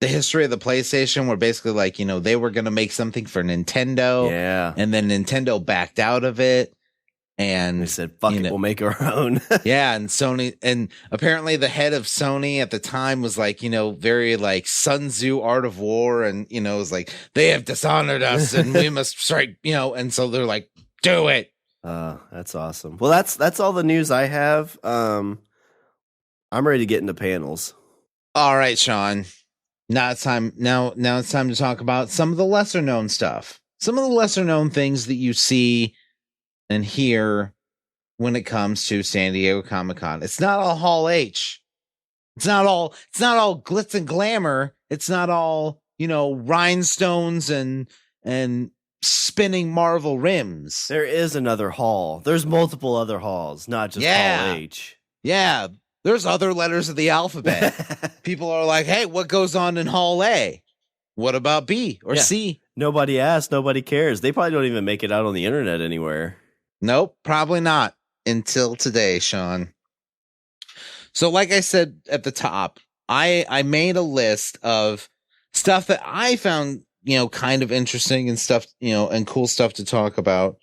history of the PlayStation, where basically like they were gonna make something for Nintendo, and then Nintendo backed out of it. And they said, fuck it, we'll make our own. Yeah. And Sony, and apparently the head of Sony at the time was like, very like Sun Tzu Art of War. And, it was like, they have dishonored us and we must strike, and so they're like, do it. That's awesome. Well, that's all the news I have. I'm ready to get into panels. All right, Sean. Now it's time to talk about some of the lesser known stuff. Some of the lesser known things that you see and hear when it comes to San Diego Comic-Con. It's not all Hall H. It's not all glitz and glamour. It's not all, rhinestones and spinning Marvel rims. There is another hall. There's multiple other halls, not just Hall H. Yeah. There's other letters of the alphabet. People are like, hey, what goes on in Hall A? What about B or C? Nobody asked. Nobody cares. They probably don't even make it out on the internet anywhere. Nope, probably not until today, Sean. So like I said at the top, I made a list of stuff that I found, kind of interesting and stuff, and cool stuff to talk about.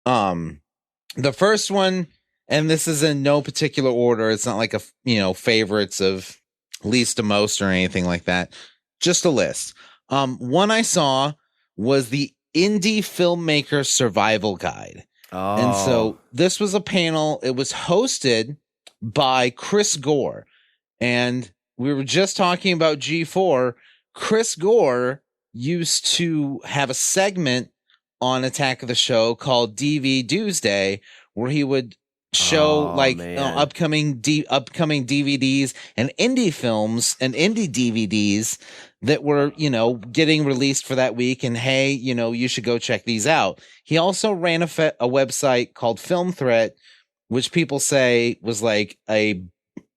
The first one, and this is in no particular order. It's not like favorites of least to most or anything like that. Just a list. One I saw was the Indie Filmmaker Survival Guide. Oh. And so this was a panel. It was hosted by Chris Gore. And we were just talking about G4. Chris Gore used to have a segment on Attack of the Show called DV Doomsday, where he would show upcoming DVDs and indie films and indie DVDs that were, getting released for that week. And hey, you should go check these out. He also ran a website called Film Threat, which people say was like a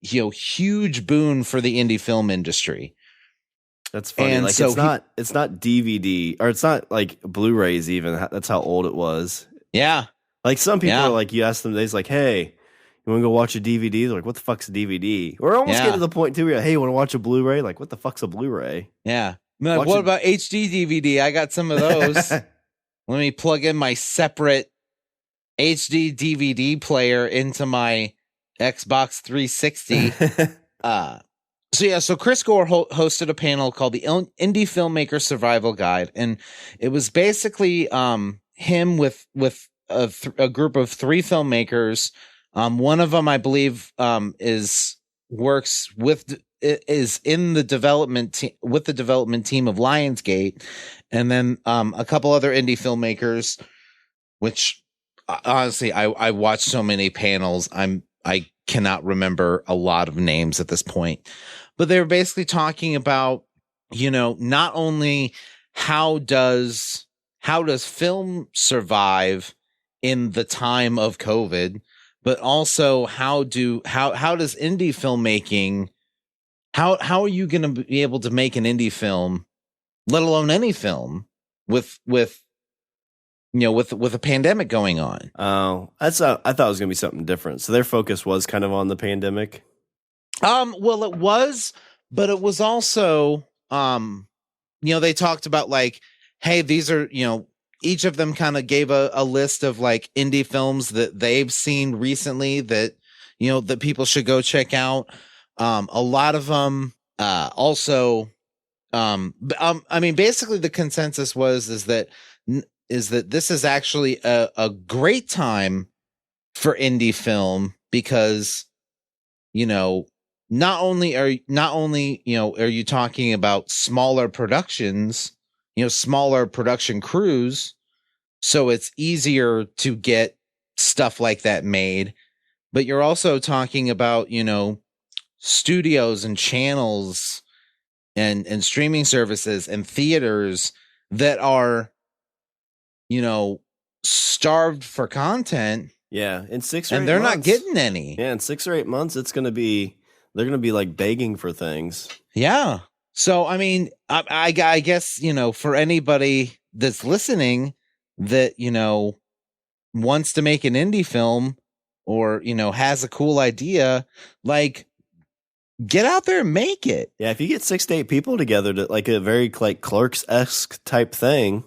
huge boon for the indie film industry. That's funny. And like, so it's not DVD, or it's not like Blu-rays even. That's how old it was. Yeah. Like some people are like, you ask them, they're like, hey, you want to go watch a DVD? They're like, what the fuck's a DVD? We're almost getting to the point too where you're like, hey, you want to watch a Blu-ray? Like, what the fuck's a Blu-ray? Yeah. Like, what about HD DVD? I got some of those. Let me plug in my separate HD DVD player into my Xbox 360. So Chris Gore hosted a panel called the Indie Filmmaker Survival Guide, and it was basically him with a group of 3 filmmakers. One of them, I believe, is in the development with the development team of Lionsgate, and then a couple other indie filmmakers. Which honestly, I watched so many panels, I cannot remember a lot of names at this point. But they were basically talking about, not only how does film survive in the time of COVID, but also how does indie filmmaking, how are you going to be able to make an indie film, let alone any film, with a pandemic going on? Oh, I thought it was going to be something different. So their focus was kind of on the pandemic. Well, it was, but it was also, they talked about like, hey, these are, each of them kind of gave a list of like indie films that they've seen recently that, that people should go check out. A lot of them, also, basically the consensus is that this is actually a great time for indie film because, not only are you talking about smaller productions, smaller production crews, so it's easier to get stuff like that made, but you're also talking about, studios and channels and streaming services and theaters that are, starved for content. Yeah, in 6 or 8 months. And they're not getting any. Yeah, in 6 or 8 months, they're going to be like begging for things. Yeah. So, I guess, for anybody that's listening that, wants to make an indie film or, has a cool idea, like, get out there and make it. Yeah. If you get 6 to 8 people together to like a very like Clerks-esque type thing,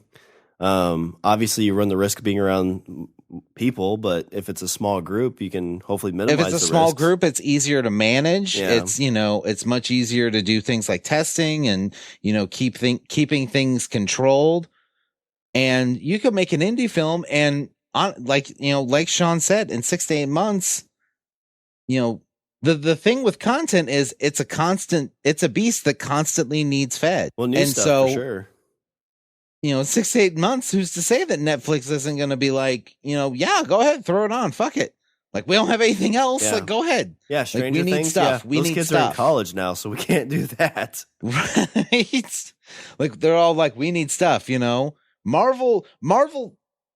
obviously you run the risk of being around people, but if it's a small group, you can hopefully minimize the risks. If it's a risks. small group, it's easier to manage. Yeah. It's, it's much easier to do things like testing and, keeping things controlled. And you could make an indie film and like Sean said, in 6 to 8 months, the thing with content is it's a beast that constantly needs fed. Well, new stuff for sure. 6 to 8 months, who's to say that Netflix isn't going to be like, yeah, go ahead, throw it on. Fuck it. Like, we don't have anything else. Yeah. Like, go ahead. Yeah, Stranger Things. We need stuff. Yeah. Those kids are in college now, so we can't do that. Right? Like, they're all like, we need stuff, Marvel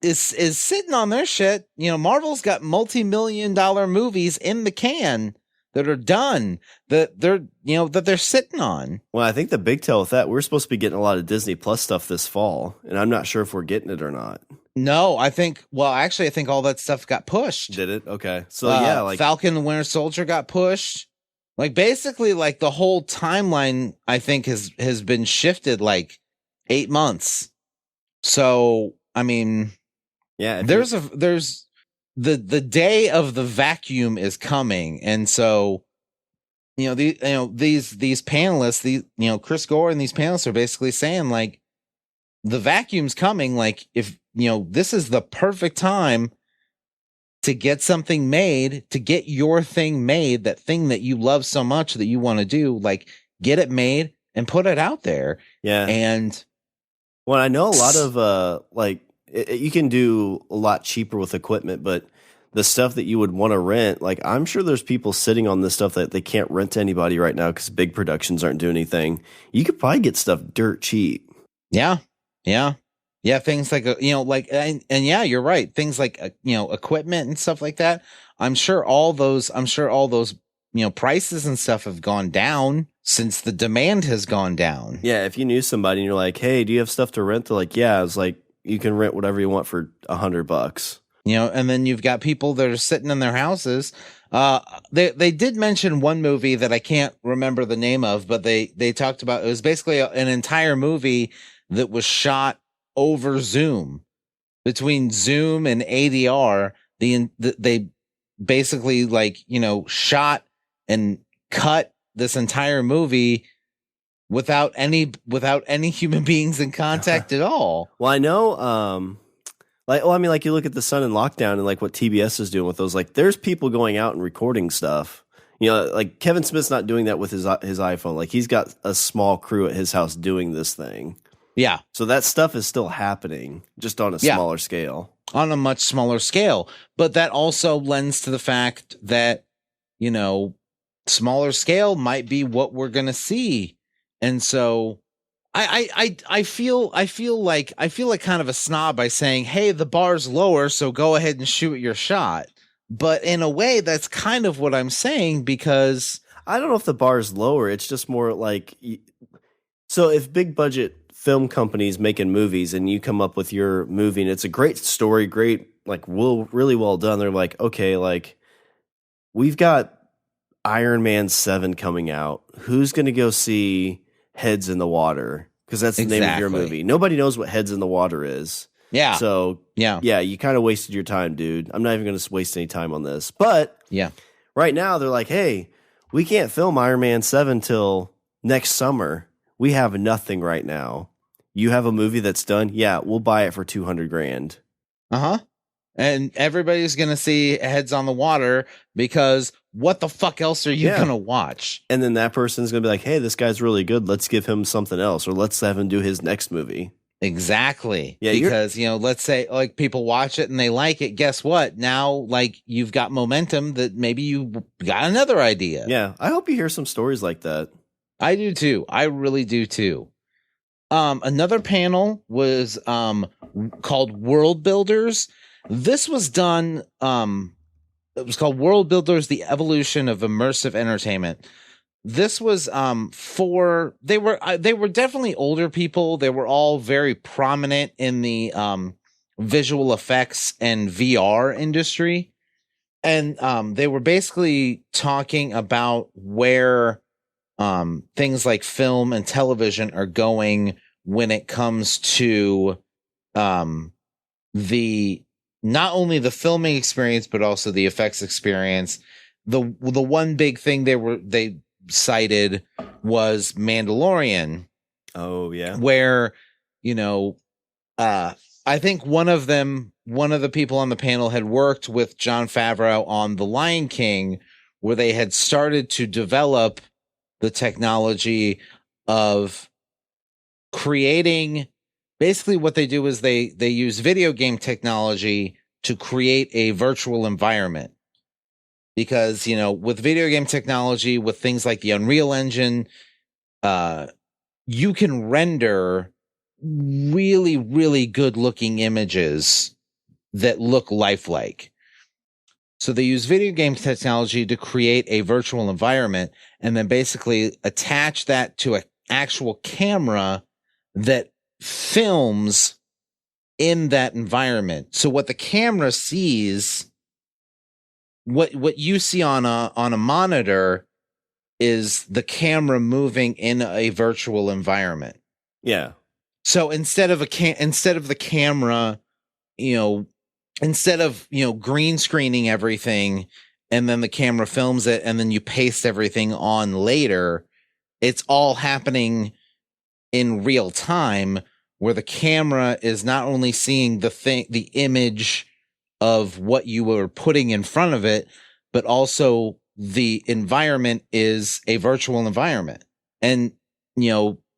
is sitting on their shit. Marvel's got multi-million-dollar movies in the can that are done that they're sitting on. Well, I think the big tell with that, we're supposed to be getting a lot of Disney Plus stuff this fall, and I'm not sure if we're getting it or not. No, I think all that stuff got pushed. Did it? Okay. So yeah, like Falcon and Winter Soldier got pushed. Like basically like the whole timeline I think has been shifted like 8 months. So, I mean, yeah, there's the day of the vacuum is coming. And so, these panelists, Chris Gore and these panelists are basically saying like the vacuum's coming. Like if, this is the perfect time to get something made, to get your thing made, that thing that you love so much that you want to do, like get it made and put it out there. Yeah. And well, I know a lot of you can do a lot cheaper with equipment, but the stuff that you would want to rent, like I'm sure there's people sitting on this stuff that they can't rent to anybody right now because big productions aren't doing anything. You could probably get stuff dirt cheap. Yeah. Yeah. Yeah. Things like, and yeah, you're right. Things like, equipment and stuff like that. I'm sure all those, prices and stuff have gone down since the demand has gone down. Yeah. If you knew somebody and you're like, hey, do you have stuff to rent? They're like, yeah. It's like, you can rent whatever you want for $100. And then you've got people that are sitting in their houses. They did mention one movie that I can't remember the name of, but they talked about, it was basically an entire movie that was shot over Zoom, between Zoom and ADR. They basically shot and cut this entire movie without any human beings in contact at all. Well, I know, you look at The Sun in Lockdown and like what TBS is doing with those, like there's people going out and recording stuff. Like Kevin Smith's not doing that with his iPhone. Like he's got a small crew at his house doing this thing. Yeah. So that stuff is still happening, just on a smaller scale. On a much smaller scale. But that also lends to the fact that, smaller scale might be what we're going to see. And so I feel like kind of a snob by saying, hey, the bar's lower, so go ahead and shoot your shot. But in a way, that's kind of what I'm saying, because I don't know if the bar's lower. It's just more like, so if big budget film companies making movies and you come up with your movie and it's a great story, great, like really well done. They're like, okay, like we've got Iron Man 7 coming out. Who's going to go see Heads in the Water? Because that's the name of your movie. Nobody knows what Heads in the Water is. Yeah. So yeah, you kind of wasted your time, dude. I'm not even going to waste any time on this. But yeah, right now they're like, hey, we can't film Iron Man 7 till next summer. We have nothing right now. You have a movie that's done? Yeah, we'll buy it for $200,000. Uh-huh. And everybody's going to see Heads on the Water because what the fuck else are you going to watch? And then that person's going to be like, hey, this guy's really good. Let's give him something else, or let's have him do his next movie. Exactly. Yeah, because, let's say like people watch it and they like it. Guess what? Now, like you've got momentum that maybe you got another idea. Yeah. I hope you hear some stories like that. I do too. I really do too. Another panel was called WorldBuilders. This was done. It was called WorldBuilders: The Evolution of Immersive Entertainment. This was they were definitely older people. They were all very prominent in the visual effects and VR industry, and they were basically talking about where things like film and television are going when it comes to the not only the filming experience but also the effects experience. The one big thing they cited was Mandalorian. Oh yeah, where I think one of the people on the panel had worked with Jon Favreau on The Lion King, where they had started to develop the technology of creating. Basically what they do is they use video game technology to create a virtual environment, because, with video game technology, with things like the Unreal Engine, you can render really, really good looking images that look lifelike. So they use video game technology to create a virtual environment and then basically attach that to an actual camera that films in that environment. So what the camera sees, what you see on a monitor is the camera moving in a virtual environment. Yeah. So instead of the camera, instead of, green screening everything and then the camera films it and then you paste everything on later, it's all happening in real time where the camera is not only seeing the image of what you were putting in front of it, but also the environment is a virtual environment. And,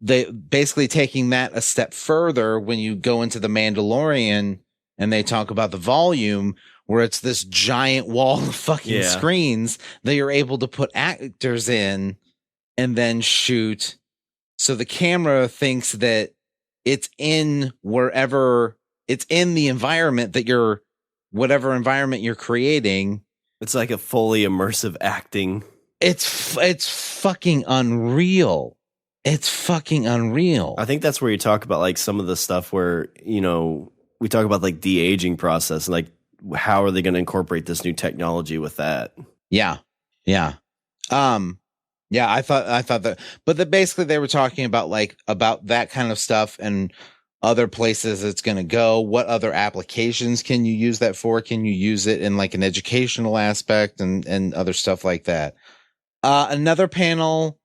they basically taking that a step further when you go into The Mandalorian and they talk about the volume where it's this giant wall of fucking screens that you're able to put actors in and then shoot. So the camera thinks that it's in wherever it's in the environment that whatever environment you're creating. It's like a fully immersive acting. It's fucking unreal. It's fucking unreal. I think that's where you talk about like some of the stuff where, we talk about like de-aging process and like how are they going to incorporate this new technology with that? Yeah. Yeah. Yeah, I thought that, but basically they were talking about about that kind of stuff and other places it's going to go. What other applications can you use that for? Can you use it in like an educational aspect and other stuff like that? Another panel.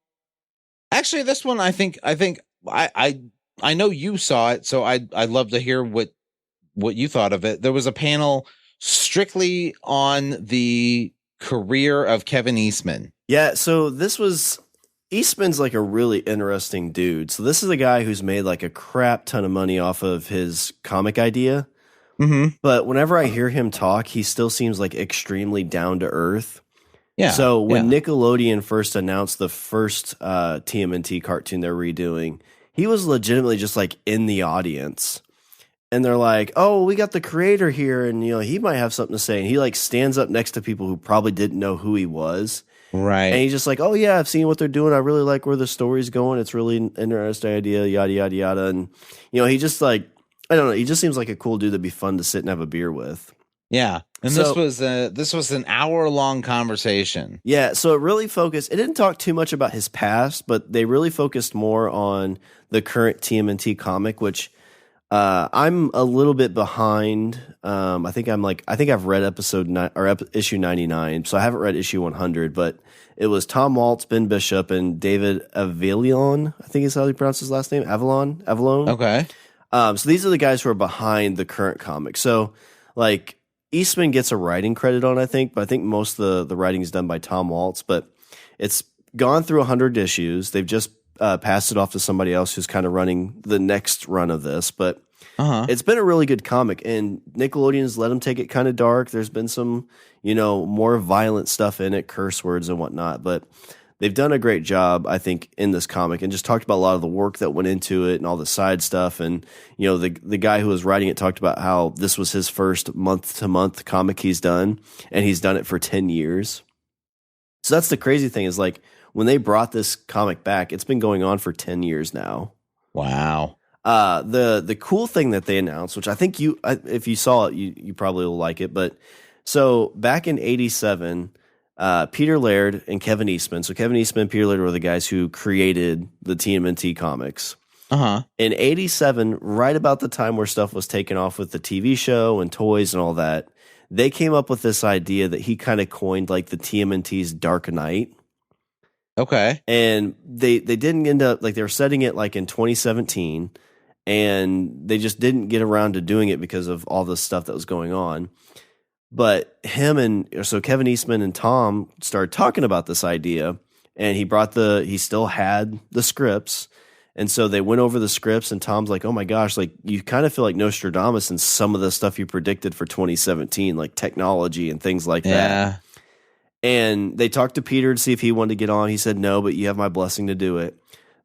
Actually, this one, I think I know you saw it, so I'd love to hear what you thought of it. There was a panel strictly on the career of Kevin Eastman. Yeah, so Eastman's like a really interesting dude. So this is a guy who's made like a crap ton of money off of his comic idea. Mm-hmm. But whenever I hear him talk, he still seems like extremely down to earth. Yeah. So when Nickelodeon first announced the first TMNT cartoon they're redoing, he was legitimately just like in the audience. And they're like, "Oh, we got the creator here, and he might have something to say." And he like stands up next to people who probably didn't know who he was. Right. And he's just like, "Oh yeah, I've seen what they're doing. I really like where the story's going. It's really an interesting idea, yada yada yada." And he just like, I don't know, he just seems like a cool dude that'd be fun to sit and have a beer with. Yeah. And this was an hour-long conversation. Yeah, so it really focused. It didn't talk too much about his past, but they really focused more on the current TMNT comic, which I'm a little bit behind. I think I've read issue 99, so I haven't read issue 100. But it was Tom Waltz, Ben Bishop, and David Avallone. I think is how he pronounced his last name. Avallone. Okay. So these are the guys who are behind the current comic. So like Eastman gets a writing credit on, I think, but I think most of the writing is done by Tom Waltz. But it's gone through 100 issues. They've just passed it off to somebody else who's kind of running the next run of this. But it's been a really good comic, and Nickelodeon's let them take it kind of dark. There's been some, more violent stuff in it, curse words and whatnot. But they've done a great job, I think, in this comic, and just talked about a lot of the work that went into it and all the side stuff. And, the guy who was writing it talked about how this was his first month-to-month comic he's done, and he's done it for 10 years. So that's the crazy thing is, like, when they brought this comic back, it's been going on for 10 years now. Wow. The cool thing that they announced, which I think if you saw it, you probably will like it. But so back in 87, Peter Laird and Kevin Eastman. So Kevin Eastman and Peter Laird were the guys who created the TMNT comics. In 87, right about the time where stuff was taken off with the TV show and toys and all that, they came up with this idea that he kind of coined like the TMNT's Dark Knight. Okay. And they didn't end up, like, they were setting it like in 2017, and they just didn't get around to doing it because of all the stuff that was going on. But so Kevin Eastman and Tom started talking about this idea, and he still had the scripts. And so they went over the scripts, and Tom's like, "Oh my gosh, like, you kind of feel like Nostradamus in some of the stuff you predicted for 2017, like technology and things like that." And they talked to Peter to see if he wanted to get on. He said no, but you have my blessing to do it.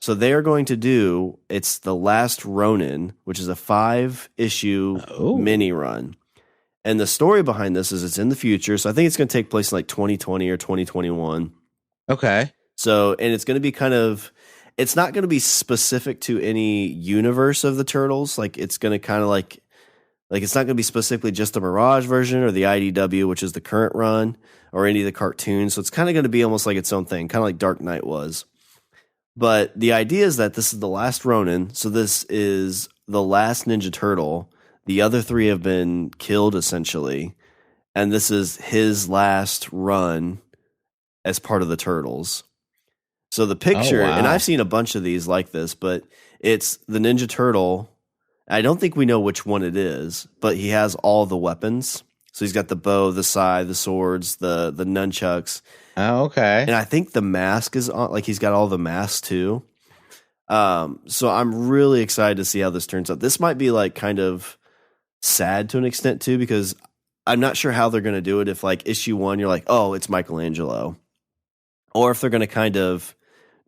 So they are going to do, it's The Last Ronin, which is a 5-issue mini run. And the story behind this is it's in the future. So I think it's going to take place in like 2020 or 2021. Okay. So, and it's going to be it's not going to be specific to any universe of the Turtles. Like it's going to kind of like it's not going to be specifically just the Mirage version or the IDW, which is the current run, or any of the cartoons. So it's kind of going to be almost like its own thing, kind of like Dark Knight was. But the idea is that this is the last Ronin. So this is the last Ninja Turtle. The other three have been killed, essentially. And this is his last run as part of the Turtles. So the picture, and I've seen a bunch of these like this, but it's the Ninja Turtle. I don't think we know which one it is, but he has all the weapons. So he's got the bow, the scythe, the swords, the nunchucks. Oh, okay. And I think the mask is on, like he's got all the masks too. So I'm really excited to see how this turns out. This might be like kind of sad to an extent too, because I'm not sure how they're going to do it. If like issue 1, you're like, oh, it's Michelangelo, or if they're going to kind of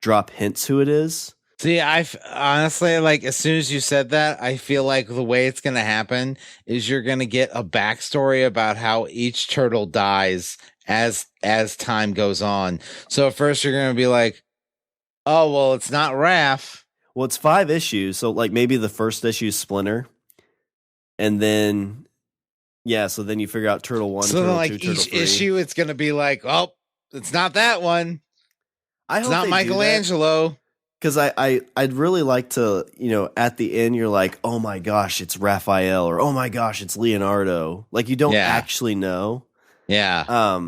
drop hints who it is. See, honestly, like as soon as you said that, I feel like the way it's going to happen is you're going to get a backstory about how each turtle dies as time goes on. So at first you're going to be like, oh, well, it's not Raph. Well, it's 5 issues. So like maybe the first issue is Splinter. And then, yeah, so then you figure out Turtle 1, so Turtle then, like 2, Turtle each 3. issue, it's going to be like, oh, it's not that one. It's not Michelangelo. Because I'd really like to, at the end, you're like, oh my gosh, it's Raphael, or oh my gosh, it's Leonardo. Like you don't actually know. Yeah.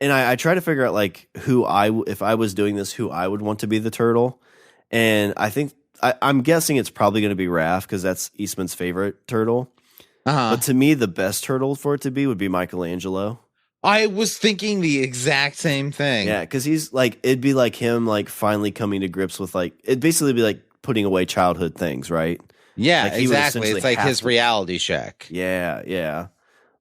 And I try to figure out like if I was doing this, who I would want to be the turtle. And I think I'm guessing it's probably going to be Raph because that's Eastman's favorite turtle. But to me, the best turtle for it to be would be Michelangelo. I was thinking the exact same thing. Yeah, because he's like, it'd be like him like finally coming to grips with like, it'd basically be like putting away childhood things, right? Yeah, like exactly. It's like his reality check. Yeah.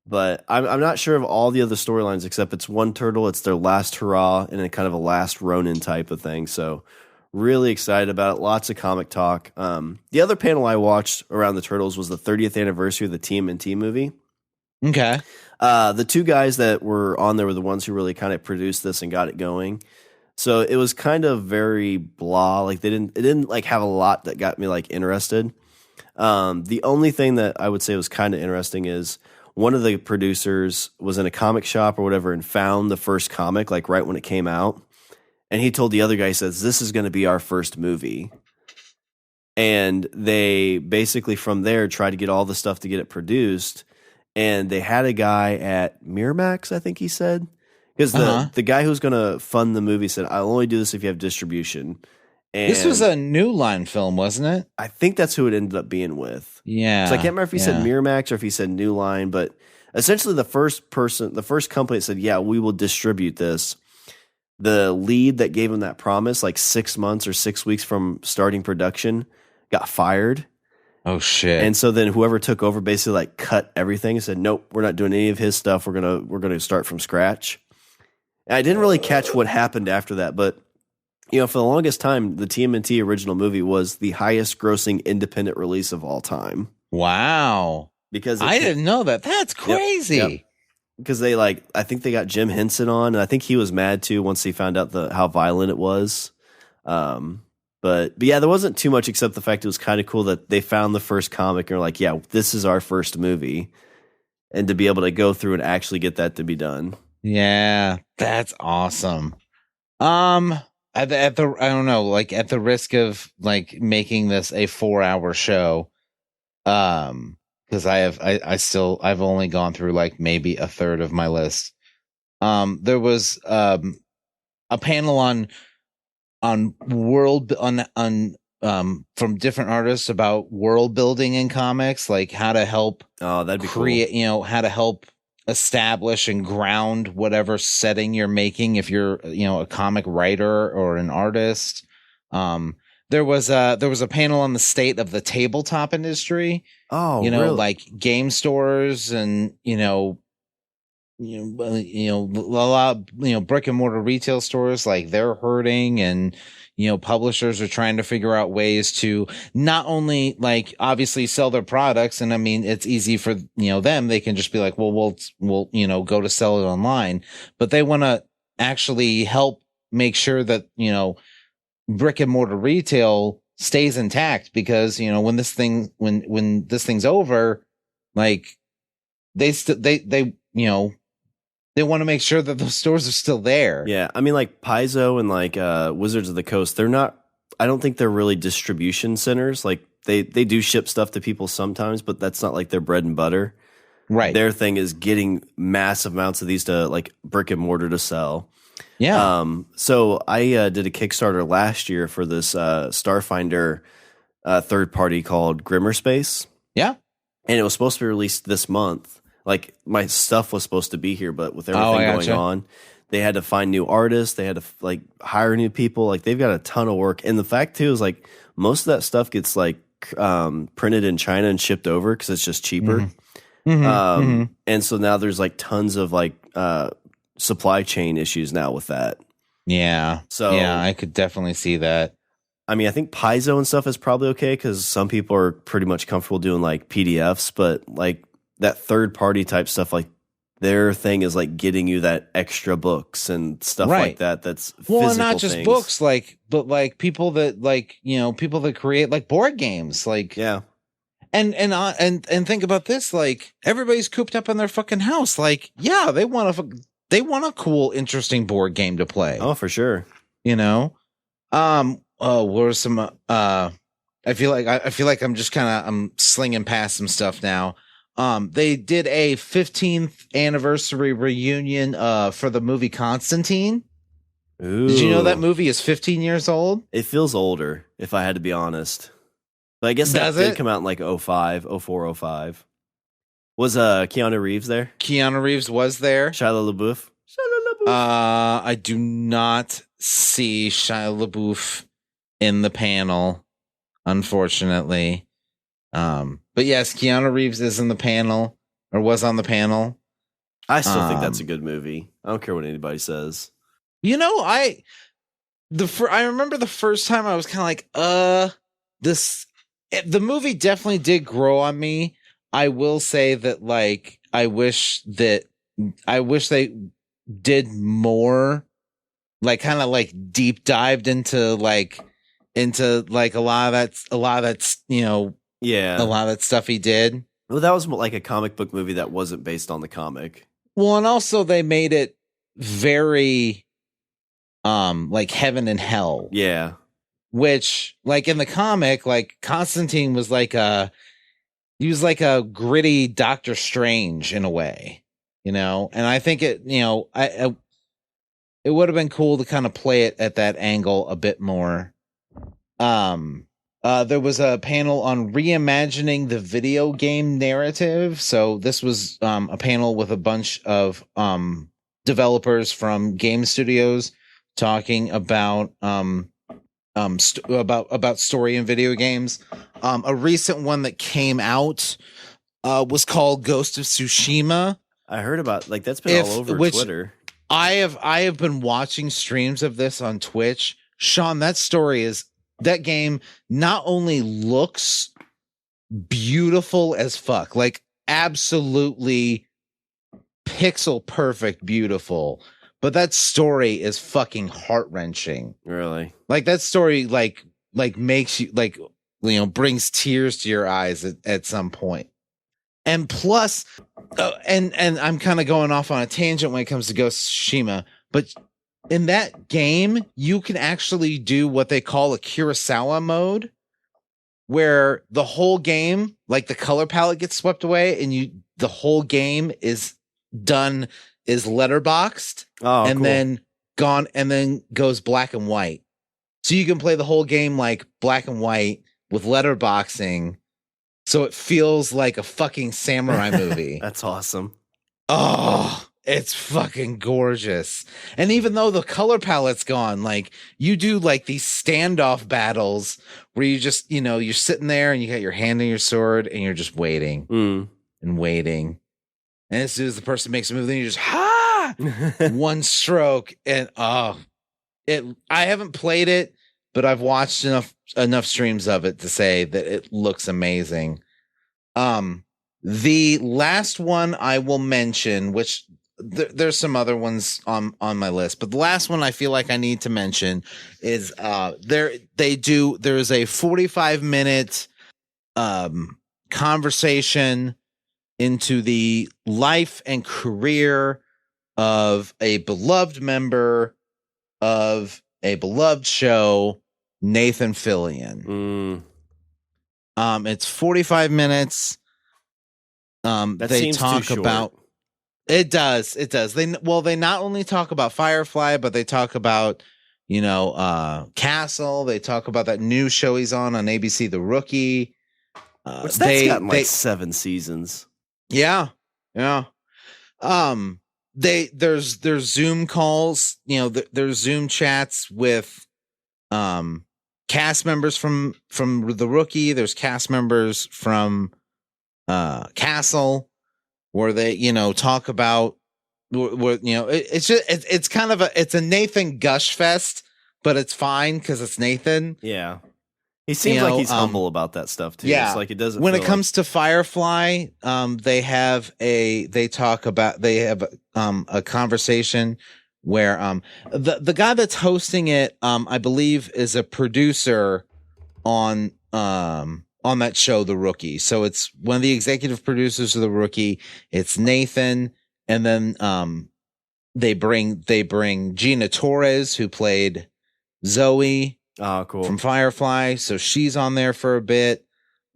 But I'm not sure of all the other storylines except it's one turtle, it's their last hurrah, and then kind of a last Ronin type of thing. So really excited about it. Lots of comic talk. The other panel I watched around the Turtles was the 30th anniversary of the TMNT movie. Okay. The 2 guys that were on there were the ones who really kind of produced this and got it going. So it was kind of very blah. Like it didn't like have a lot that got me like interested. The only thing that I would say was kind of interesting is one of the producers was in a comic shop or whatever and found the first comic like right when it came out. And he told the other guy, he says, this is going to be our first movie. And they basically from there tried to get all the stuff to get it produced. And they had a guy at Miramax, I think he said. Because the guy who's going to fund the movie said, I'll only do this if you have distribution. And this was a New Line film, wasn't it? I think that's who it ended up being with. Yeah. So I can't remember if he said Miramax or if he said New Line. But essentially the first company that said, yeah, we will distribute this. The lead that gave him that promise, like 6 months or 6 weeks from starting production, got fired. Oh shit! And so then whoever took over basically like cut everything and said, "Nope, we're not doing any of his stuff. We're gonna start from scratch." And I didn't really catch what happened after that, but for the longest time, the TMNT original movie was the highest grossing independent release of all time. Wow! Because I didn't know that. That's crazy. Yep. Because they I think they got Jim Henson on, and I think he was mad too once he found out how violent it was. But yeah, there wasn't too much except the fact it was kind of cool that they found the first comic and were like, yeah, this is our first movie. And to be able to go through and actually get that to be done. Yeah, that's awesome. At the I don't know, like at the risk of like making this a 4-hour show, because I've only gone through like maybe a third of my list. There was a panel on from different artists about world building in comics, like how to help that'd be create cool. How to help establish and ground whatever setting you're making if you're a comic writer or an artist. There was a panel on the state of the tabletop industry. Really? Like game stores and a lot brick and mortar retail stores, like they're hurting, and publishers are trying to figure out ways to not only like obviously sell their products. And I mean, it's easy for, them. They can just be like, well, we'll go to sell it online, but they want to actually help make sure that, brick and mortar retail stays intact, because, when this thing's over, like they want to make sure that those stores are still there. Yeah. I mean, like Paizo and like Wizards of the Coast, I don't think they're really distribution centers. Like they do ship stuff to people sometimes, but that's not like their bread and butter. Right. Their thing is getting massive amounts of these to like brick and mortar to sell. Yeah. So I did a Kickstarter last year for this Starfinder third party called Grimmer Space. Yeah. And it was supposed to be released this month. Like my stuff was supposed to be here, but with everything going on, they had to find new artists. They had to like hire new people. Like they've got a ton of work. And the fact too is like most of that stuff gets like printed in China and shipped over because it's just cheaper. And so now there's like tons of like supply chain issues now with that. Yeah. So yeah, I could definitely see that. I mean, I think Paizo and stuff is probably okay because some people are pretty much comfortable doing like PDFs, but like that third party type stuff, like their thing is like getting you that extra books and stuff like that. That's physical not just things. Books, like, but like people that like, people that create like board games, like, yeah. And think about this, like everybody's cooped up in their fucking house. Like, yeah, they want a cool, interesting board game to play. Oh, for sure. What are some, I feel like I'm slinging past some stuff now. They did a 15th anniversary reunion for the movie Constantine. Ooh. Did you know that movie is 15 years old? It feels older, if I had to be honest. But I guess that did come out in like 04, 05. Was Keanu Reeves there? Keanu Reeves was there. Shia LaBeouf? I do not see Shia LaBeouf in the panel, unfortunately. But yes, Keanu Reeves is in the panel, or was on the panel. I still think that's a good movie. I don't care what anybody says. I remember the first time I was kind of like, the movie definitely did grow on me. I will say that, like, I wish they did more, like, kind of like deep dived into like a lot of that, yeah, a lot of that stuff he did. Well, that was like a comic book movie that wasn't based on the comic. Well, and also they made it very, like heaven and hell. Yeah. Which, like in the comic, like Constantine was like a gritty Doctor Strange in a way, and I think it would have been cool to kind of play it at that angle a bit more. There was a panel on reimagining the video game narrative. So this was a panel with a bunch of developers from game studios talking about about story in video games. A recent one that came out was called Ghost of Tsushima. I heard about, like, that's been all over Twitter. I have been watching streams of this on Twitch. Sean, that game not only looks beautiful as fuck, like absolutely pixel perfect beautiful, but that story is fucking heart-wrenching. Really? Like that story like makes you like, brings tears to your eyes at some point. And plus, and I'm kind of going off on a tangent when it comes to Ghost of Tsushima, but in that game, you can actually do what they call a Kurosawa mode, where the whole game, like the color palette gets swept away, and the whole game is letterboxed, and cool. Then gone, and then goes black and white. So you can play the whole game like black and white with letterboxing, so it feels like a fucking samurai movie. That's awesome. Oh, it's fucking gorgeous. And even though the color palette's gone, like you do like these standoff battles where you just, you're sitting there and you got your hand on your sword and you're just waiting and waiting. And as soon as the person makes a move, then you just one stroke, and I haven't played it, but I've watched enough streams of it to say that it looks amazing. The last one I will mention, which there's some other ones on my list, but the last one I feel like I need to mention is there's a 45-minute conversation into the life and career of a beloved member of a beloved show, Nathan Fillion. It's 45 minutes. That they seems talk too about short. It does. They not only talk about Firefly, but they talk about, Castle. They talk about that new show he's on ABC, The Rookie. Which that's gotten like 7 seasons. Yeah. Yeah. There's Zoom calls, there's Zoom chats with cast members from The Rookie. There's cast members from Castle, where they talk about it's kind of it's a Nathan gush fest, but it's fine because it's Nathan. Yeah, he seems like he's humble about that stuff too. Yeah, it's like it doesn't. When it comes to Firefly, they have a conversation where the guy that's hosting it, I believe, is a producer on that show, The Rookie. So it's one of the executive producers of The Rookie. It's Nathan, and then they bring Gina Torres, who played Zoe. Oh, cool. From Firefly. So she's on there for a bit.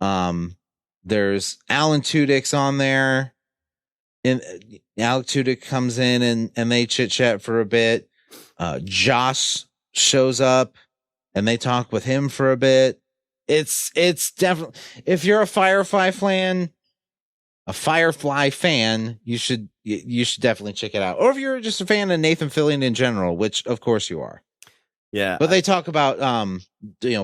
There's Alan Tudyk's on there. And Alec Tudyk comes in and they chit chat for a bit. Josh shows up and they talk with him for a bit. It's definitely, if you're a Firefly fan, you should definitely check it out. Or if you're just a fan of Nathan Fillion in general, which of course you are. Yeah. But they talk about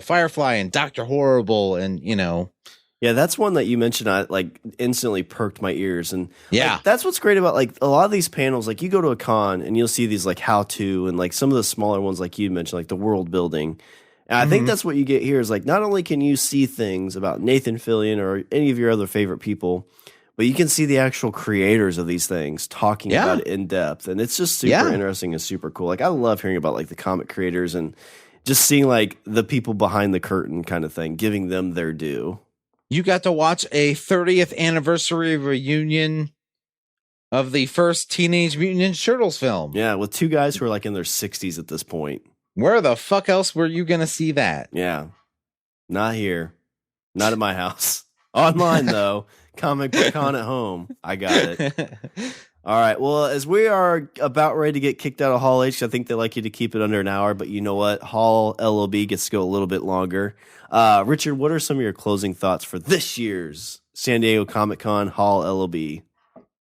Firefly and Dr. Horrible and Yeah, that's one that you mentioned. I like instantly perked my ears, and yeah, that's what's great about like a lot of these panels. Like you go to a con and you'll see these like how to and like some of the smaller ones, like you mentioned, like the world building. And I think that's what you get here is like not only can you see things about Nathan Fillion or any of your other favorite people, but you can see the actual creators of these things talking about it in depth, and it's just super interesting and super cool. Like I love hearing about like the comic creators and just seeing like the people behind the curtain kind of thing, giving them their due. You got to watch a 30th anniversary reunion of the first Teenage Mutant Ninja Turtles film. Yeah, with two guys who are like in their 60s at this point. Where the fuck else were you going to see that? Yeah. Not here. Not at my house. Online, though. Comic Book Con at home. I got it. All right. Well, as we are about ready to get kicked out of Hall H, I think they like you to keep it under an hour. But you know what? Hall LOB gets to go a little bit longer. Richard, what are some of your closing thoughts for this year's San Diego Comic-Con Hall LOB?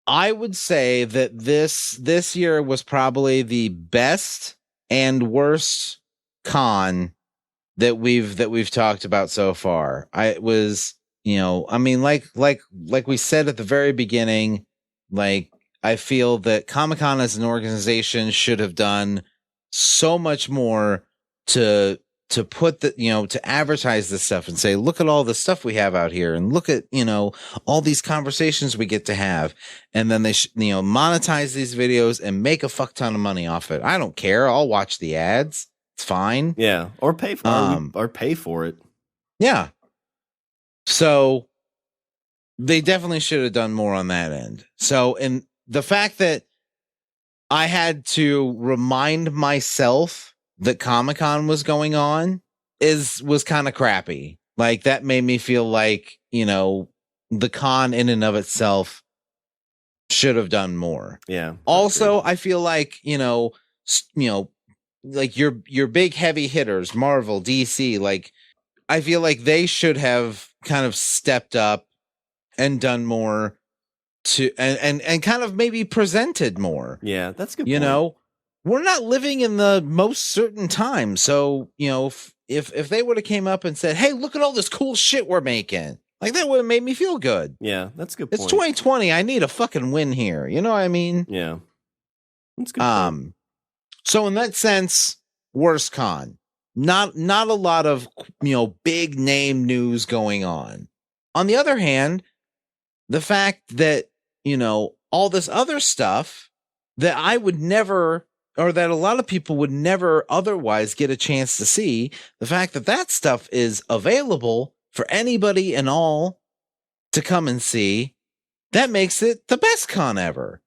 I would say that this year was probably the best and worst con that we've talked about so far. It was, I mean, like we said at the very beginning, like I feel that Comic-Con as an organization should have done so much more to put to advertise this stuff and say, look at all the stuff we have out here and look at, all these conversations we get to have. And then they monetize these videos and make a fuck ton of money off it. I don't care. I'll watch the ads. It's fine. Yeah. Or pay for it. Yeah. So they definitely should have done more on that end. So, and the fact that I had to remind myself that Comic-Con was going on was kind of crappy. Like that made me feel like, the con in and of itself should have done more. Yeah. Also, I feel like, like your big heavy hitters, Marvel, DC, like I feel like they should have kind of stepped up and done more to and kind of maybe presented more. Yeah, that's a good point. We're not living in the most certain time. So, if they would have came up and said, hey, look at all this cool shit we're making, like that would have made me feel good. Yeah, that's a good point. It's 2020. I need a fucking win here. You know what I mean? Yeah. That's good. So in that sense, worst con. Not a lot of, big name news going on. On the other hand, the fact that, all this other stuff that I would never, or that a lot of people would never otherwise get a chance to see, the fact that that stuff is available for anybody and all to come and see, that makes it the best con ever.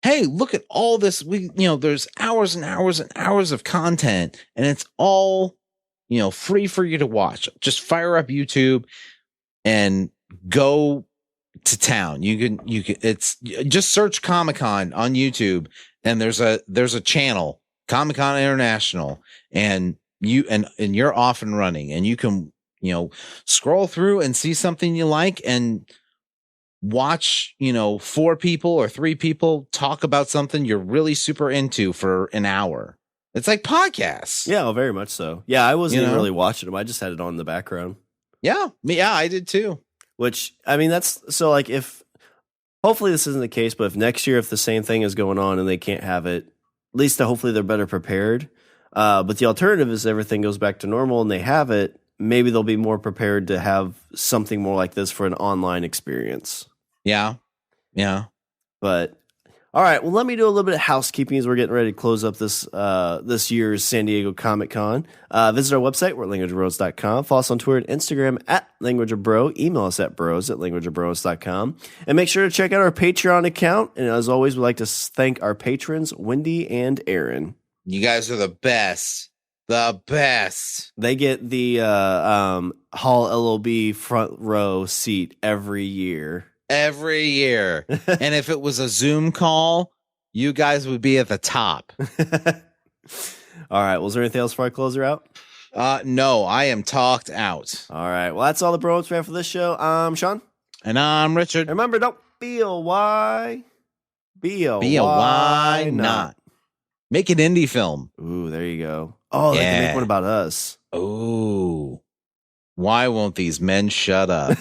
Hey, look at all this. There's hours and hours and hours of content, and it's all, free for you to watch. Just fire up YouTube and go to town. It's just search Comic-Con on YouTube, and there's a channel, Comic-Con International, and you're off and running, and you can, scroll through and see something you like and watch, 4 people or 3 people talk about something you're really super into for an hour. It's like podcasts. Yeah, well, very much so. Yeah, I wasn't even really watching them. I just had it on in the background. Yeah, I did too. Which, I mean, that's so like if hopefully this isn't the case, but if next year, if the same thing is going on and they can't have it, at least hopefully they're better prepared. But the alternative is everything goes back to normal and they have it. Maybe they'll be more prepared to have something more like this for an online experience. Yeah. Yeah. But all right, well, let me do a little bit of housekeeping as we're getting ready to close up this year's San Diego Comic-Con. Visit our website, we're at languageofbros.com. Follow us on Twitter and Instagram at languageofbro. Email us at bros@languageofbros.com. And make sure to check out our Patreon account. And as always, we'd like to thank our patrons, Wendy and Aaron. You guys are the best. The best. They get the Hall LOB front row seat every year. Every year. And if it was a Zoom call, you guys would be at the top. All right. Was there anything else before I close her out? No, I am talked out. All right. Well, that's all the Bromance we have for this show. I'm Sean. And I'm Richard. Remember, don't be a why. Be a why not. Make an indie film. Ooh, there you go. Oh, they can make one about us. Ooh. Why won't these men shut up?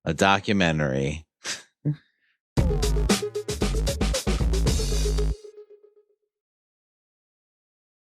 A documentary.